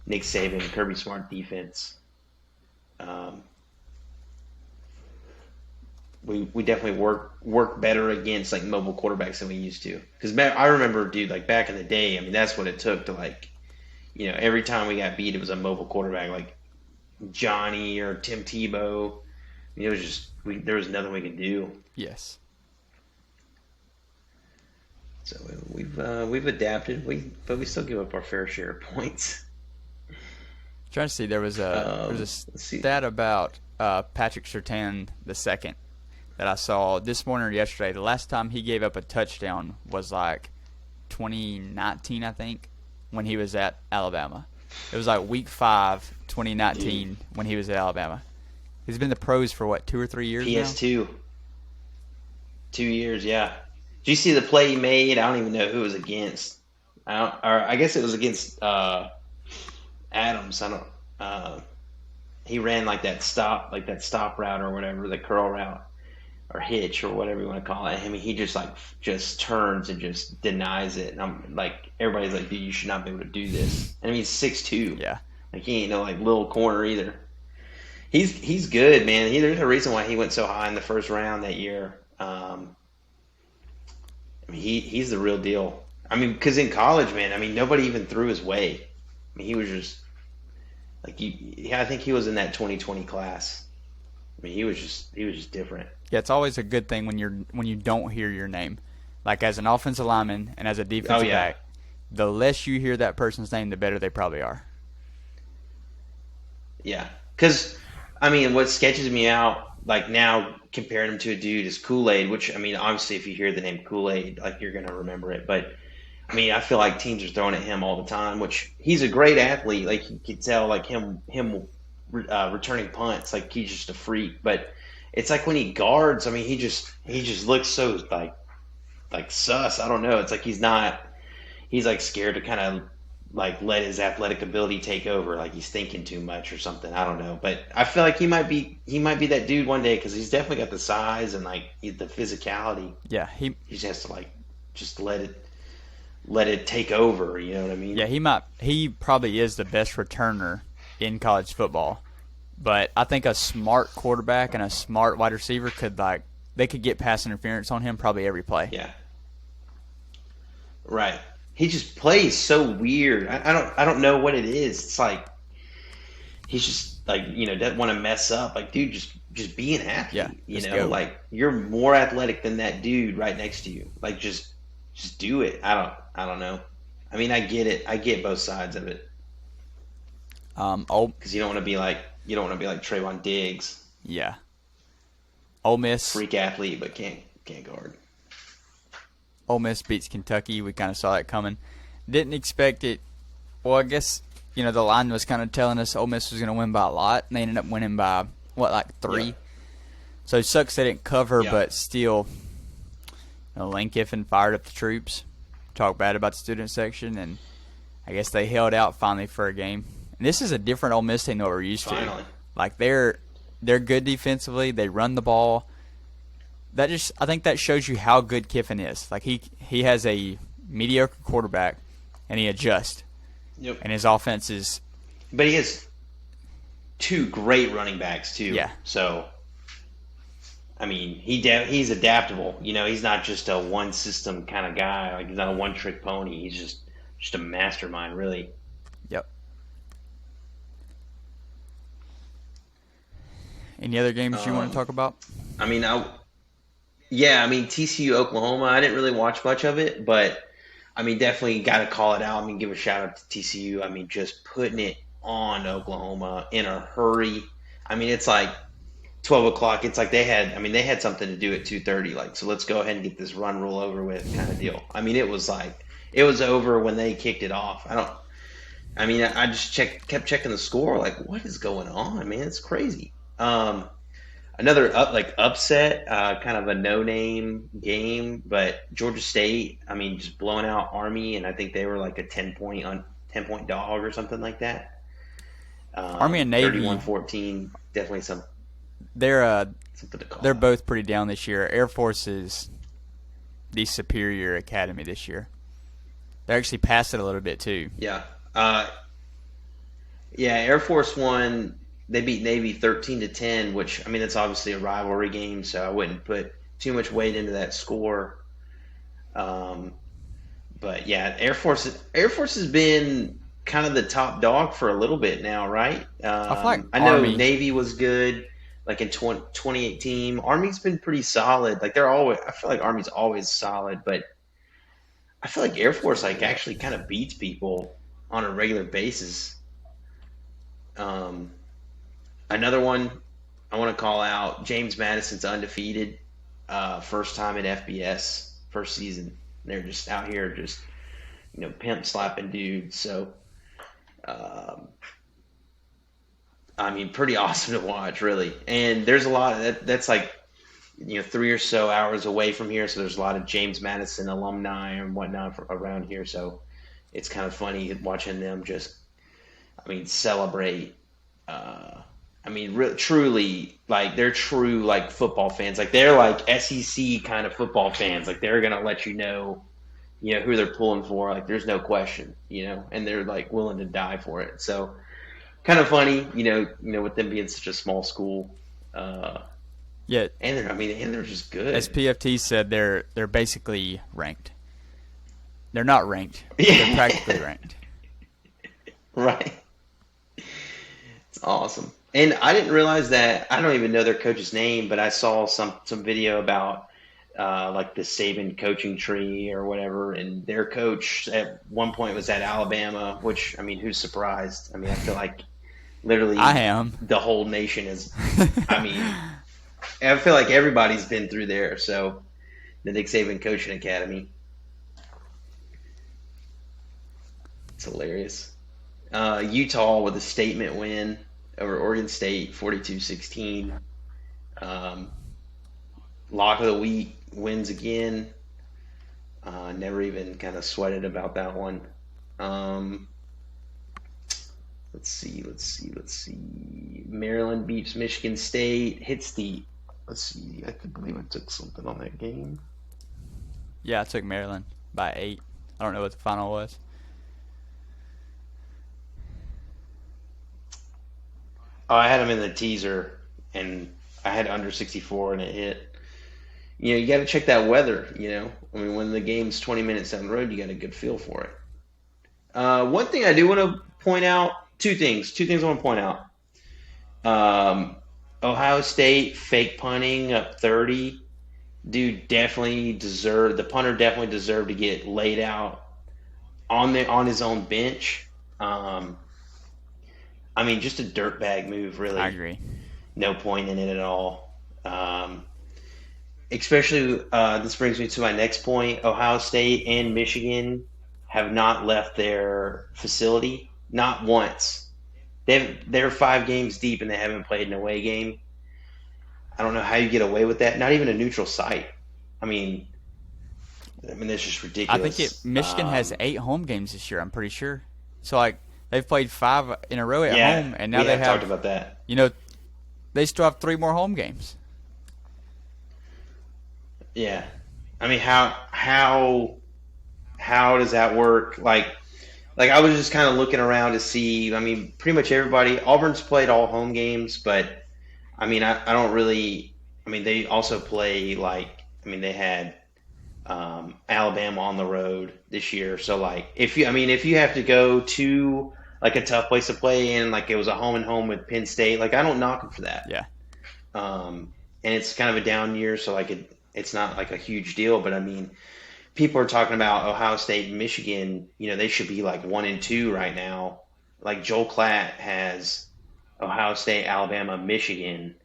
B: Nick Saban, Kirby Smart defense. Um, we definitely work better against like mobile quarterbacks than we used to. Because I remember, dude, like back in the day, I mean, that's what it took to like, every time we got beat, it was a mobile quarterback like Johnny or Tim Tebow. I mean, it was just there was nothing we could do.
A: Yes.
B: So we've adapted. But we still give up our fair share of points.
A: Trying to see, there was a
B: Let's see.
A: stat about Patrick Surtain the second that I saw this morning or yesterday. The last time he gave up a touchdown was like 2019, I think, when he was at Alabama. It was like week 5, 2019,
B: Dude.
A: when he was at Alabama. He's been in the pros for what, 2 or 3 years now?
B: PS2, 2 years. Yeah. Did you see the play he made? I don't even know who it was against. Or I guess it was against Adams. I don't. He ran like that stop route or whatever, the curl route or hitch or whatever you want to call it. I mean, he just turns and just denies it, and I'm like, everybody's like, dude, you should not be able to do this. And I mean, he's 6'2".
A: Yeah.
B: Like he ain't no like little corner either. He's good, man. There's a reason why he went so high in the first round that year. I mean, he's the real deal. I mean, because in college, man, I mean, nobody even threw his way. I mean, he was just like yeah, I think he was in that 2020 class. I mean, he was just different.
A: Yeah, it's always a good thing when you don't hear your name. Like as an offensive lineman and as a
B: Oh
A: defensive
B: yeah,
A: back, the less you hear that person's name, the better they probably are.
B: yeah. Because I mean, what sketches me out like now comparing him to a dude is Kool-Aid, which I mean, obviously, if you hear the name Kool-Aid, like you're gonna remember it. But I mean, I feel like teams are throwing at him all the time, which he's a great athlete. Like you could tell, like him returning punts, like he's just a freak. But it's like when he guards, I mean, he just looks so like sus. I don't know. It's like he's not. He's like scared to kind of like let his athletic ability take over. Like he's thinking too much or something. I don't know. But I feel like he might be that dude one day because he's definitely got the size and like the physicality.
A: Yeah, he
B: He just has to like just let it take over. You know what I mean?
A: yeah, he probably is the best returner in college football. But I think a smart quarterback and a smart wide receiver they could get pass interference on him probably every play.
B: Yeah. Right. He just plays so weird. I don't know what it is. It's like he's just like doesn't want to mess up. Like dude, just be an
A: Yeah,
B: athlete.
A: just go.
B: Like you're more athletic than that dude right next to you. Like just do it. I don't know. I mean, I get it. I get both sides of it
A: Ole,
B: because you don't want to be like Trayvon Diggs,
A: yeah, Ole Miss.
B: freak athlete but can't guard.
A: Ole Miss beats Kentucky. We kind of saw that coming. Didn't expect it. Well, I guess the line was kind of telling us Ole Miss was going to win by a lot, and they ended up winning by like 3.
B: Yeah.
A: So it sucks they didn't cover,
B: Yeah.
A: but still, Lane Kiffin fired up the troops, talked bad about the student section, and I guess they held out finally for a game. And this is a different Ole Miss team than what we're used to.
B: Finally.
A: Like they're They're good defensively. They run the ball. I think that shows you how good Kiffin is. Like he has a mediocre quarterback, and he adjusts.
B: Yep.
A: And his offense is.
B: But he has two great running backs too.
A: Yeah.
B: So, I mean, he's adaptable. He's not just a one system kind of guy. Like he's not a one trick pony. He's just a mastermind, really.
A: Yep. Any other games you want to talk about?
B: I mean, TCU Oklahoma. I didn't really watch much of it, but I mean, definitely got to call it out. I mean, give a shout out to TCU. I mean, just putting it on Oklahoma in a hurry. I mean, it's like 12 o'clock. It's like they had something to do at 2:30. Like, so let's go ahead and get this run roll over with kind of deal. I mean, it was over when they kicked it off. I just kept checking the score. Like, what is going on, man? It's crazy. Another upset, kind of a no-name game, but Georgia State, I mean, just blowing out Army, and I think they were like a 10-point dog or something like that.
A: Army and Navy
B: 31-14, definitely something to call
A: they're
B: out.
A: both pretty down this year. Air Force is the superior academy this year. They actually passed it a little bit too.
B: Yeah. Air Force won. They beat Navy 13-10, which, I mean, it's obviously a rivalry game, so I wouldn't put too much weight into that score. But yeah, Air Force has been kind of the top dog for a little bit now, right? I know
A: Army.
B: Navy was good, like in 2018. Army's been pretty solid. Like I feel like Army's always solid, but I feel like Air Force actually kind of beats people on a regular basis. Another one I want to call out, James Madison's undefeated, first time in FBS, first season. They're just out here just, pimp slapping dudes. So, I mean, pretty awesome to watch, really. And there's a lot of that's like, 3 or so hours away from here. So there's a lot of James Madison alumni and whatnot around here. So it's kind of funny watching them just, celebrate. Truly, like, they're true, like, football fans. Like, they're, like, SEC kind of football fans. Like, they're going to let you know, who they're pulling for. Like, there's no question, and they're, like, willing to die for it. So, kind of funny, with them being such a small school.
A: Yeah.
B: And they're just good.
A: As PFT said, they're basically ranked. They're not ranked.
B: Yeah.
A: They're practically ranked.
B: Right. It's awesome. And I didn't realize that. I don't even know their coach's name, but I saw some video about like the Saban coaching tree or whatever, and their coach at one point was at Alabama, which, who's surprised? I feel like literally
A: I am.
B: The whole nation is, I feel like everybody's been through there. So the Nick Saban Coaching Academy. It's hilarious. Utah with a statement win over Oregon State, 42-16. Lock of the week wins again. Never even kind of sweated about that one. Let's see. Maryland beats Michigan State. Let's see. I could believe I took something on that game.
A: Yeah, I took Maryland by 8. I don't know what the final was.
B: Oh, I had them in the teaser, and I had under 64, and it hit. You got to check that weather, when the game's 20 minutes down the road, you got a good feel for it. One thing I do want to point out, two things I want to point out. Ohio State fake punting up 30. The punter definitely deserved to get laid out on his own bench. Just a dirtbag move, really.
A: I agree.
B: No point in it at all. Especially, this brings me to my next point. Ohio State and Michigan have not left their facility, not once. They're 5 games deep and they haven't played an away game. I don't know how you get away with that. Not even a neutral site. That's just ridiculous.
A: I think Michigan has 8 home games this year, I'm pretty sure. So, they've played 5 in a row at home, and now they have
B: talked about that.
A: they still have 3 more home games.
B: Yeah. I mean, how does that work? Like I was just kind of looking around to see. I mean, pretty much everybody. Auburn's played all home games, but I mean, I don't really. I mean, they also play like. I mean, they had Alabama on the road this year. So like, if you have to go to like a tough place to play in, like it was a home and home with Penn State, like I don't knock them for that.
A: Yeah.
B: And it's kind of a down year, so like it's not like a huge deal. But I mean, people are talking about Ohio State and Michigan. You know, they should be like 1-2 right now. Like Joel Klatt has Ohio State, Alabama, Michigan,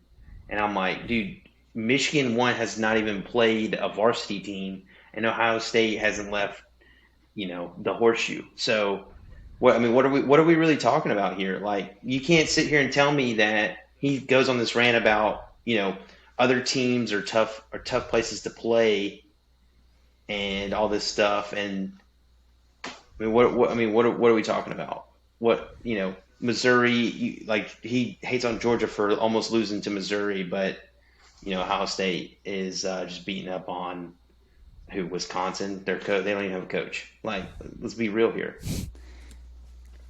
B: and I'm like, dude, Michigan one has not even played a varsity team, and Ohio State hasn't left, the horseshoe. So, what I mean, what are we really talking about here? Like, you can't sit here and tell me that he goes on this rant about, other teams are tough places to play and all this stuff. And I mean, what are we talking about? Missouri, like he hates on Georgia for almost losing to Missouri, but Ohio State is just beating up on Wisconsin. They don't even have a coach. Like, let's be real here.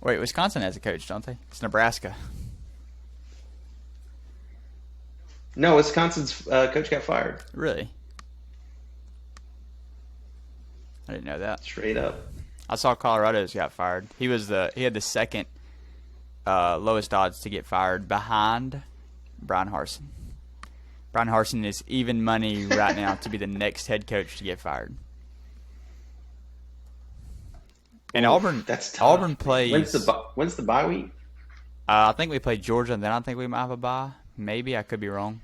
A: Wait, Wisconsin has a coach, don't they? It's Nebraska.
B: No, Wisconsin's coach got fired.
A: Really? I didn't know that.
B: Straight up.
A: I saw Colorado's got fired. He had the second lowest odds to get fired behind Brian Harsin. Brian Harsin is even money right now to be the next head coach to get fired. And Auburn,
B: that's tough.
A: Auburn plays.
B: When's the bye week?
A: I think we play Georgia, and then I think we might have a bye. Maybe I could be wrong.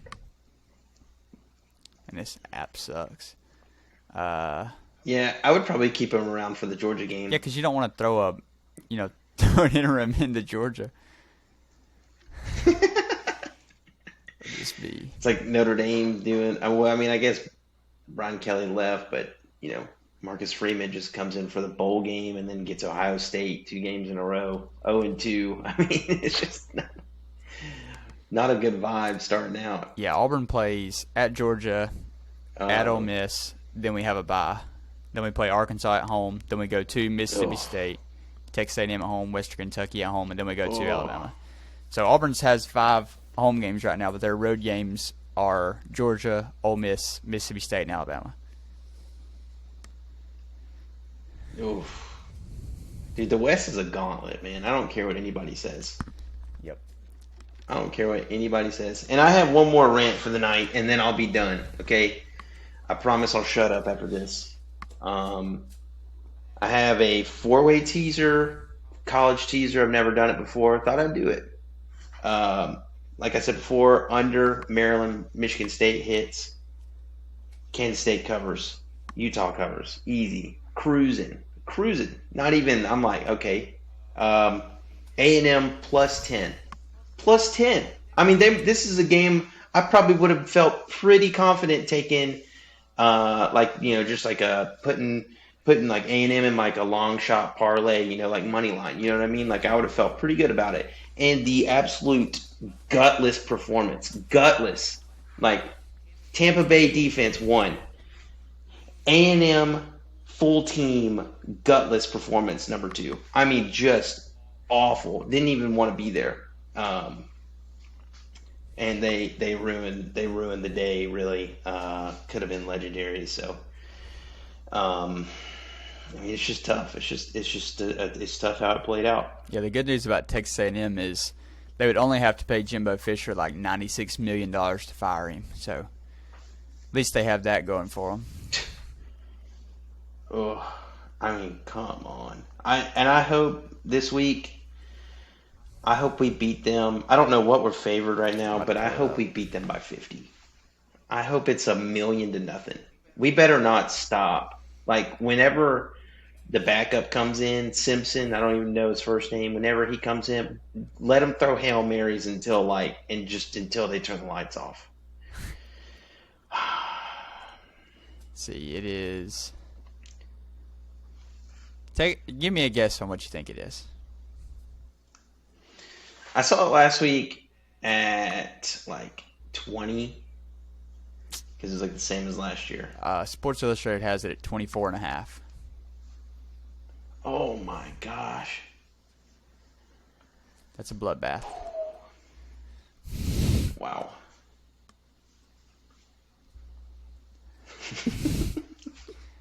A: And this app sucks.
B: Yeah, I would probably keep him around for the Georgia game.
A: Yeah, because you don't want to throw throw an interim into Georgia.
B: It's like Notre Dame doing. Well, I mean, I guess Brian Kelly left, but Marcus Freeman just comes in for the bowl game and then gets Ohio State 2 games in a row, 0-2. I mean, it's just not a good vibe starting out.
A: Yeah, Auburn plays at Georgia, at Ole Miss. Then we have a bye. Then we play Arkansas at home. Then we go to Mississippi State, Texas A&M at home, Western Kentucky at home, and then we go to Alabama. So Auburn's has 5 home games right now, but their road games are Georgia, Ole Miss, Mississippi State, and Alabama.
B: Oof. Dude, the West is a gauntlet, man. I don't care what anybody says.
A: Yep.
B: I don't care what anybody says. And I have one more rant for the night, and then I'll be done, okay? I promise I'll shut up after this. I have a 4-way teaser, college teaser. I've never done it before. Thought I'd do it. Like I said before, under Maryland, Michigan State hits. Kansas State covers. Utah covers. Easy. Cruising. Not even, I'm like, okay. A&M plus 10. Plus 10. I mean, this is a game I probably would have felt pretty confident taking, just like putting like A&M in like a long shot parlay, like money line. You know what I mean? Like I would have felt pretty good about it. And the absolute gutless performance. Gutless. Like Tampa Bay defense won. A&M full team gutless performance number 2. I mean, just awful. Didn't even want to be there. And they ruined the day. Really, could have been legendary. So, I mean, it's just tough. It's tough how it played out.
A: Yeah, the good news about Texas A&M is they would only have to pay Jimbo Fisher like $96 million to fire him. So, at least they have that going for them.
B: Oh, I mean, come on. I hope this week. I hope we beat them. I don't know what we're favored right now, but I hope we beat them by 50. I hope it's 1,000,000-0. We better not stop. Like whenever the backup comes in, Simpson, I don't even know his first name. Whenever he comes in, let him throw Hail Marys until they turn the lights off.
A: See, it is. Give me a guess on what you think it is.
B: I saw it last week, at like 20 because it's like the same as last year.
A: Sports Illustrated has it at 24.5.
B: Oh my gosh.
A: That's a bloodbath.
B: Wow.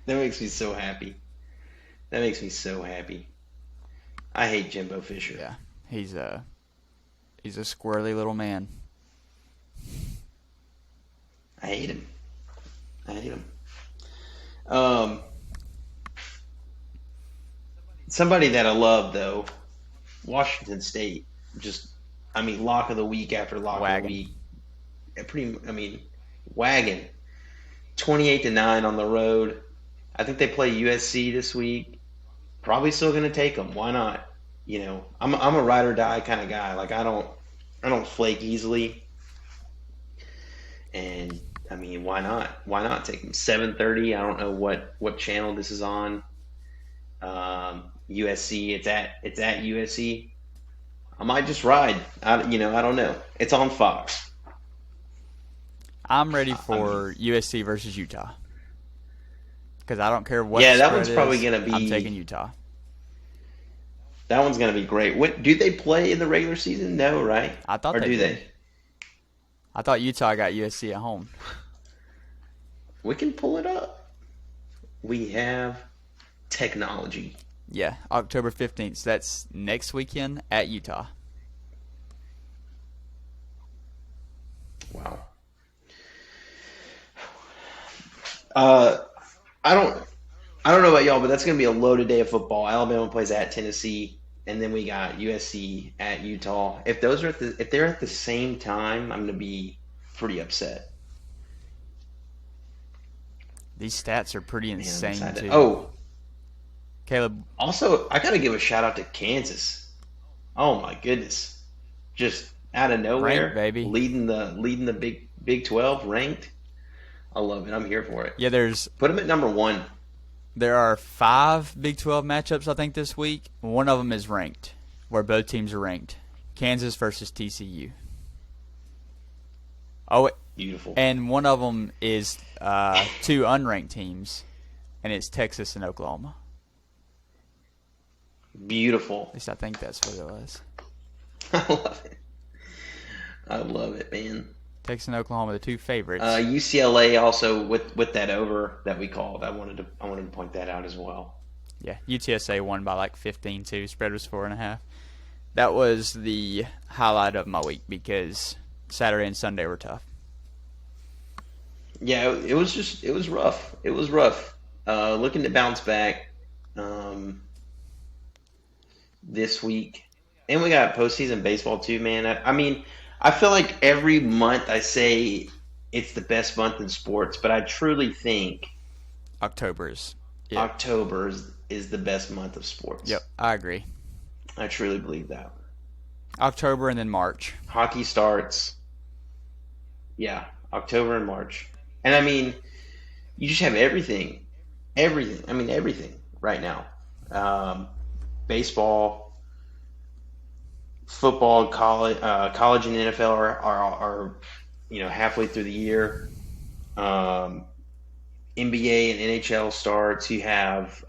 B: That makes me so happy. That makes me so happy. I hate Jimbo Fisher.
A: Yeah, he's a squirrely little man.
B: I hate him. Somebody that I love though, Washington State. Lock of the week after lock of the week. Wagon. 28-9 on the road. I think they play USC this week. Probably still going to take them. Why not? I'm a ride or die kind of guy. Like I don't flake easily. And why not? Why not take them? 7:30. I don't know what channel this is on. USC. It's at USC. I might just ride. I don't know. It's on Fox.
A: I'm ready for USC versus Utah. Because I don't care what.
B: Yeah, that one's probably going to be.
A: I'm taking Utah.
B: That one's going to be great. Do they play in the regular season? No, right?
A: I thought they did. I thought Utah got USC at home.
B: We can pull it up. We have technology.
A: Yeah, October 15th. So that's next weekend at Utah.
B: Wow. I don't know about y'all, but that's going to be a loaded day of football. Alabama plays at Tennessee, and then we got USC at Utah. If they're at the same time, I'm going to be pretty upset.
A: These stats are pretty insane too.
B: Oh,
A: Caleb.
B: Also, I got to give a shout out to Kansas. Oh my goodness, just out of nowhere,
A: ranked, baby,
B: leading the Big 12, ranked. I love it. I'm here for it.
A: Yeah,
B: put them at number 1.
A: There are 5 Big 12 matchups, I think, this week. One of them is ranked, where both teams are ranked. Kansas versus TCU. Oh,
B: beautiful.
A: And one of them is 2 unranked teams, and it's Texas and Oklahoma.
B: Beautiful.
A: At least I think that's what it was.
B: I love it, man.
A: Texas and Oklahoma, the 2 favorites.
B: UCLA also with that over that we called. I wanted to point that out as well.
A: Yeah, UTSA won by like 15 too. Spread was 4.5. That was the highlight of my week because Saturday and Sunday were tough.
B: Yeah, it was rough. It was rough. Looking to bounce back this week, and we got postseason baseball too, man. I feel like every month I say it's the best month in sports, but I truly think
A: October is
B: the best month of sports.
A: Yep, I agree.
B: I truly believe that.
A: October and then March.
B: Hockey starts. Yeah, October and March. And you just have everything. Everything right now. Baseball, football, college and NFL are halfway through the year. NBA and NHL starts. You have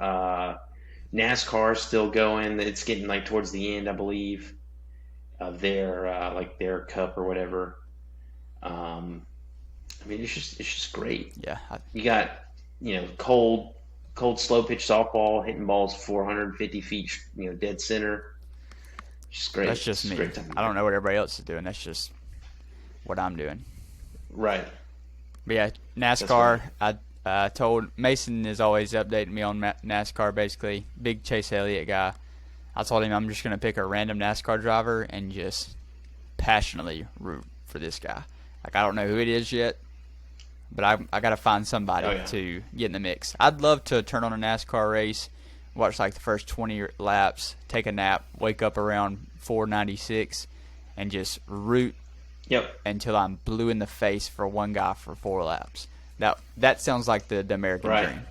B: NASCAR still going. It's getting like towards the end, I believe, of their cup or whatever. It's just great.
A: Yeah.
B: You got cold slow pitch softball hitting balls 450 feet, dead center. Just great.
A: That's just me. I don't know what everybody else is doing. That's just what I'm doing.
B: Right.
A: But yeah, NASCAR. I told Mason is always updating me on NASCAR. Basically, big Chase Elliott guy. I told him I'm just gonna pick a random NASCAR driver and just passionately root for this guy. Like I don't know who it is yet, but I gotta find somebody to get in the mix. I'd love to turn on a NASCAR race, watch like the first 20 laps, take a nap, wake up around 4:96, and just root until I'm blue in the face for one guy for 4 laps. That sounds like the American dream.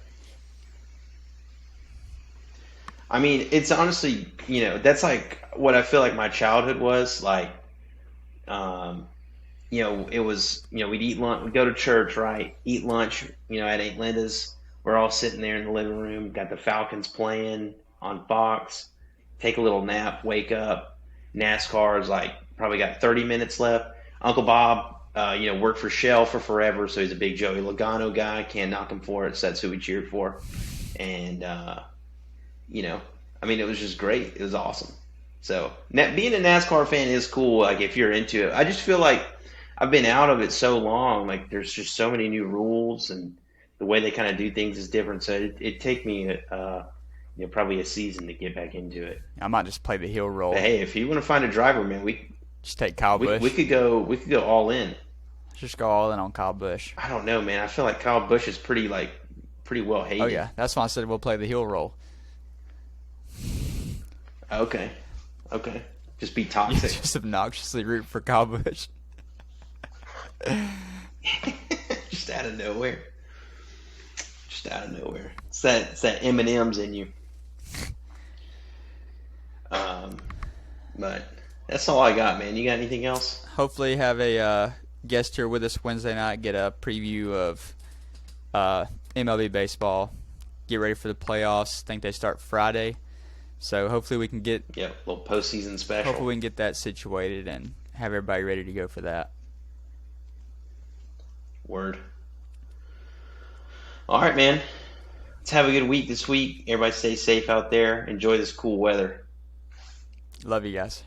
B: It's honestly, that's like what I feel like my childhood was like. It was, we'd eat lunch, we'd go to church, right? Eat lunch, at Aunt Linda's. We're all sitting there in the living room, got the Falcons playing on Fox, take a little nap, wake up. NASCAR is like probably got 30 minutes left. Uncle Bob, worked for Shell for forever, so he's a big Joey Logano guy. Can't knock him for it. So that's who we cheered for. And, it was just great. It was awesome. So being a NASCAR fan is cool. Like if you're into it, I just feel like I've been out of it so long. Like there's just so many new rules and the way they kind of do things is different. So it take me, probably a season to get back into it.
A: I might just play the heel roll.
B: But hey, if you want to find a driver, man, we
A: just take Kyle Busch.
B: We could go all in.
A: Just go all in on Kyle Busch.
B: I don't know, man. I feel like Kyle Busch is pretty well hated.
A: Oh yeah, that's why I said we'll play the heel roll.
B: Okay. Just be toxic.
A: Just obnoxiously root for Kyle Busch.
B: Just out of nowhere. It's that M&M's in you. But that's all I got, man. You got anything else?
A: Hopefully have a guest here with us Wednesday night, get a preview of MLB baseball, get ready for the playoffs. I think they start Friday. So hopefully we can get
B: a little postseason special.
A: Hopefully we can get that situated and have everybody ready to go for that.
B: Word. All right, man. Let's have a good week this week. Everybody stay safe out there. Enjoy this cool weather.
A: Love you guys.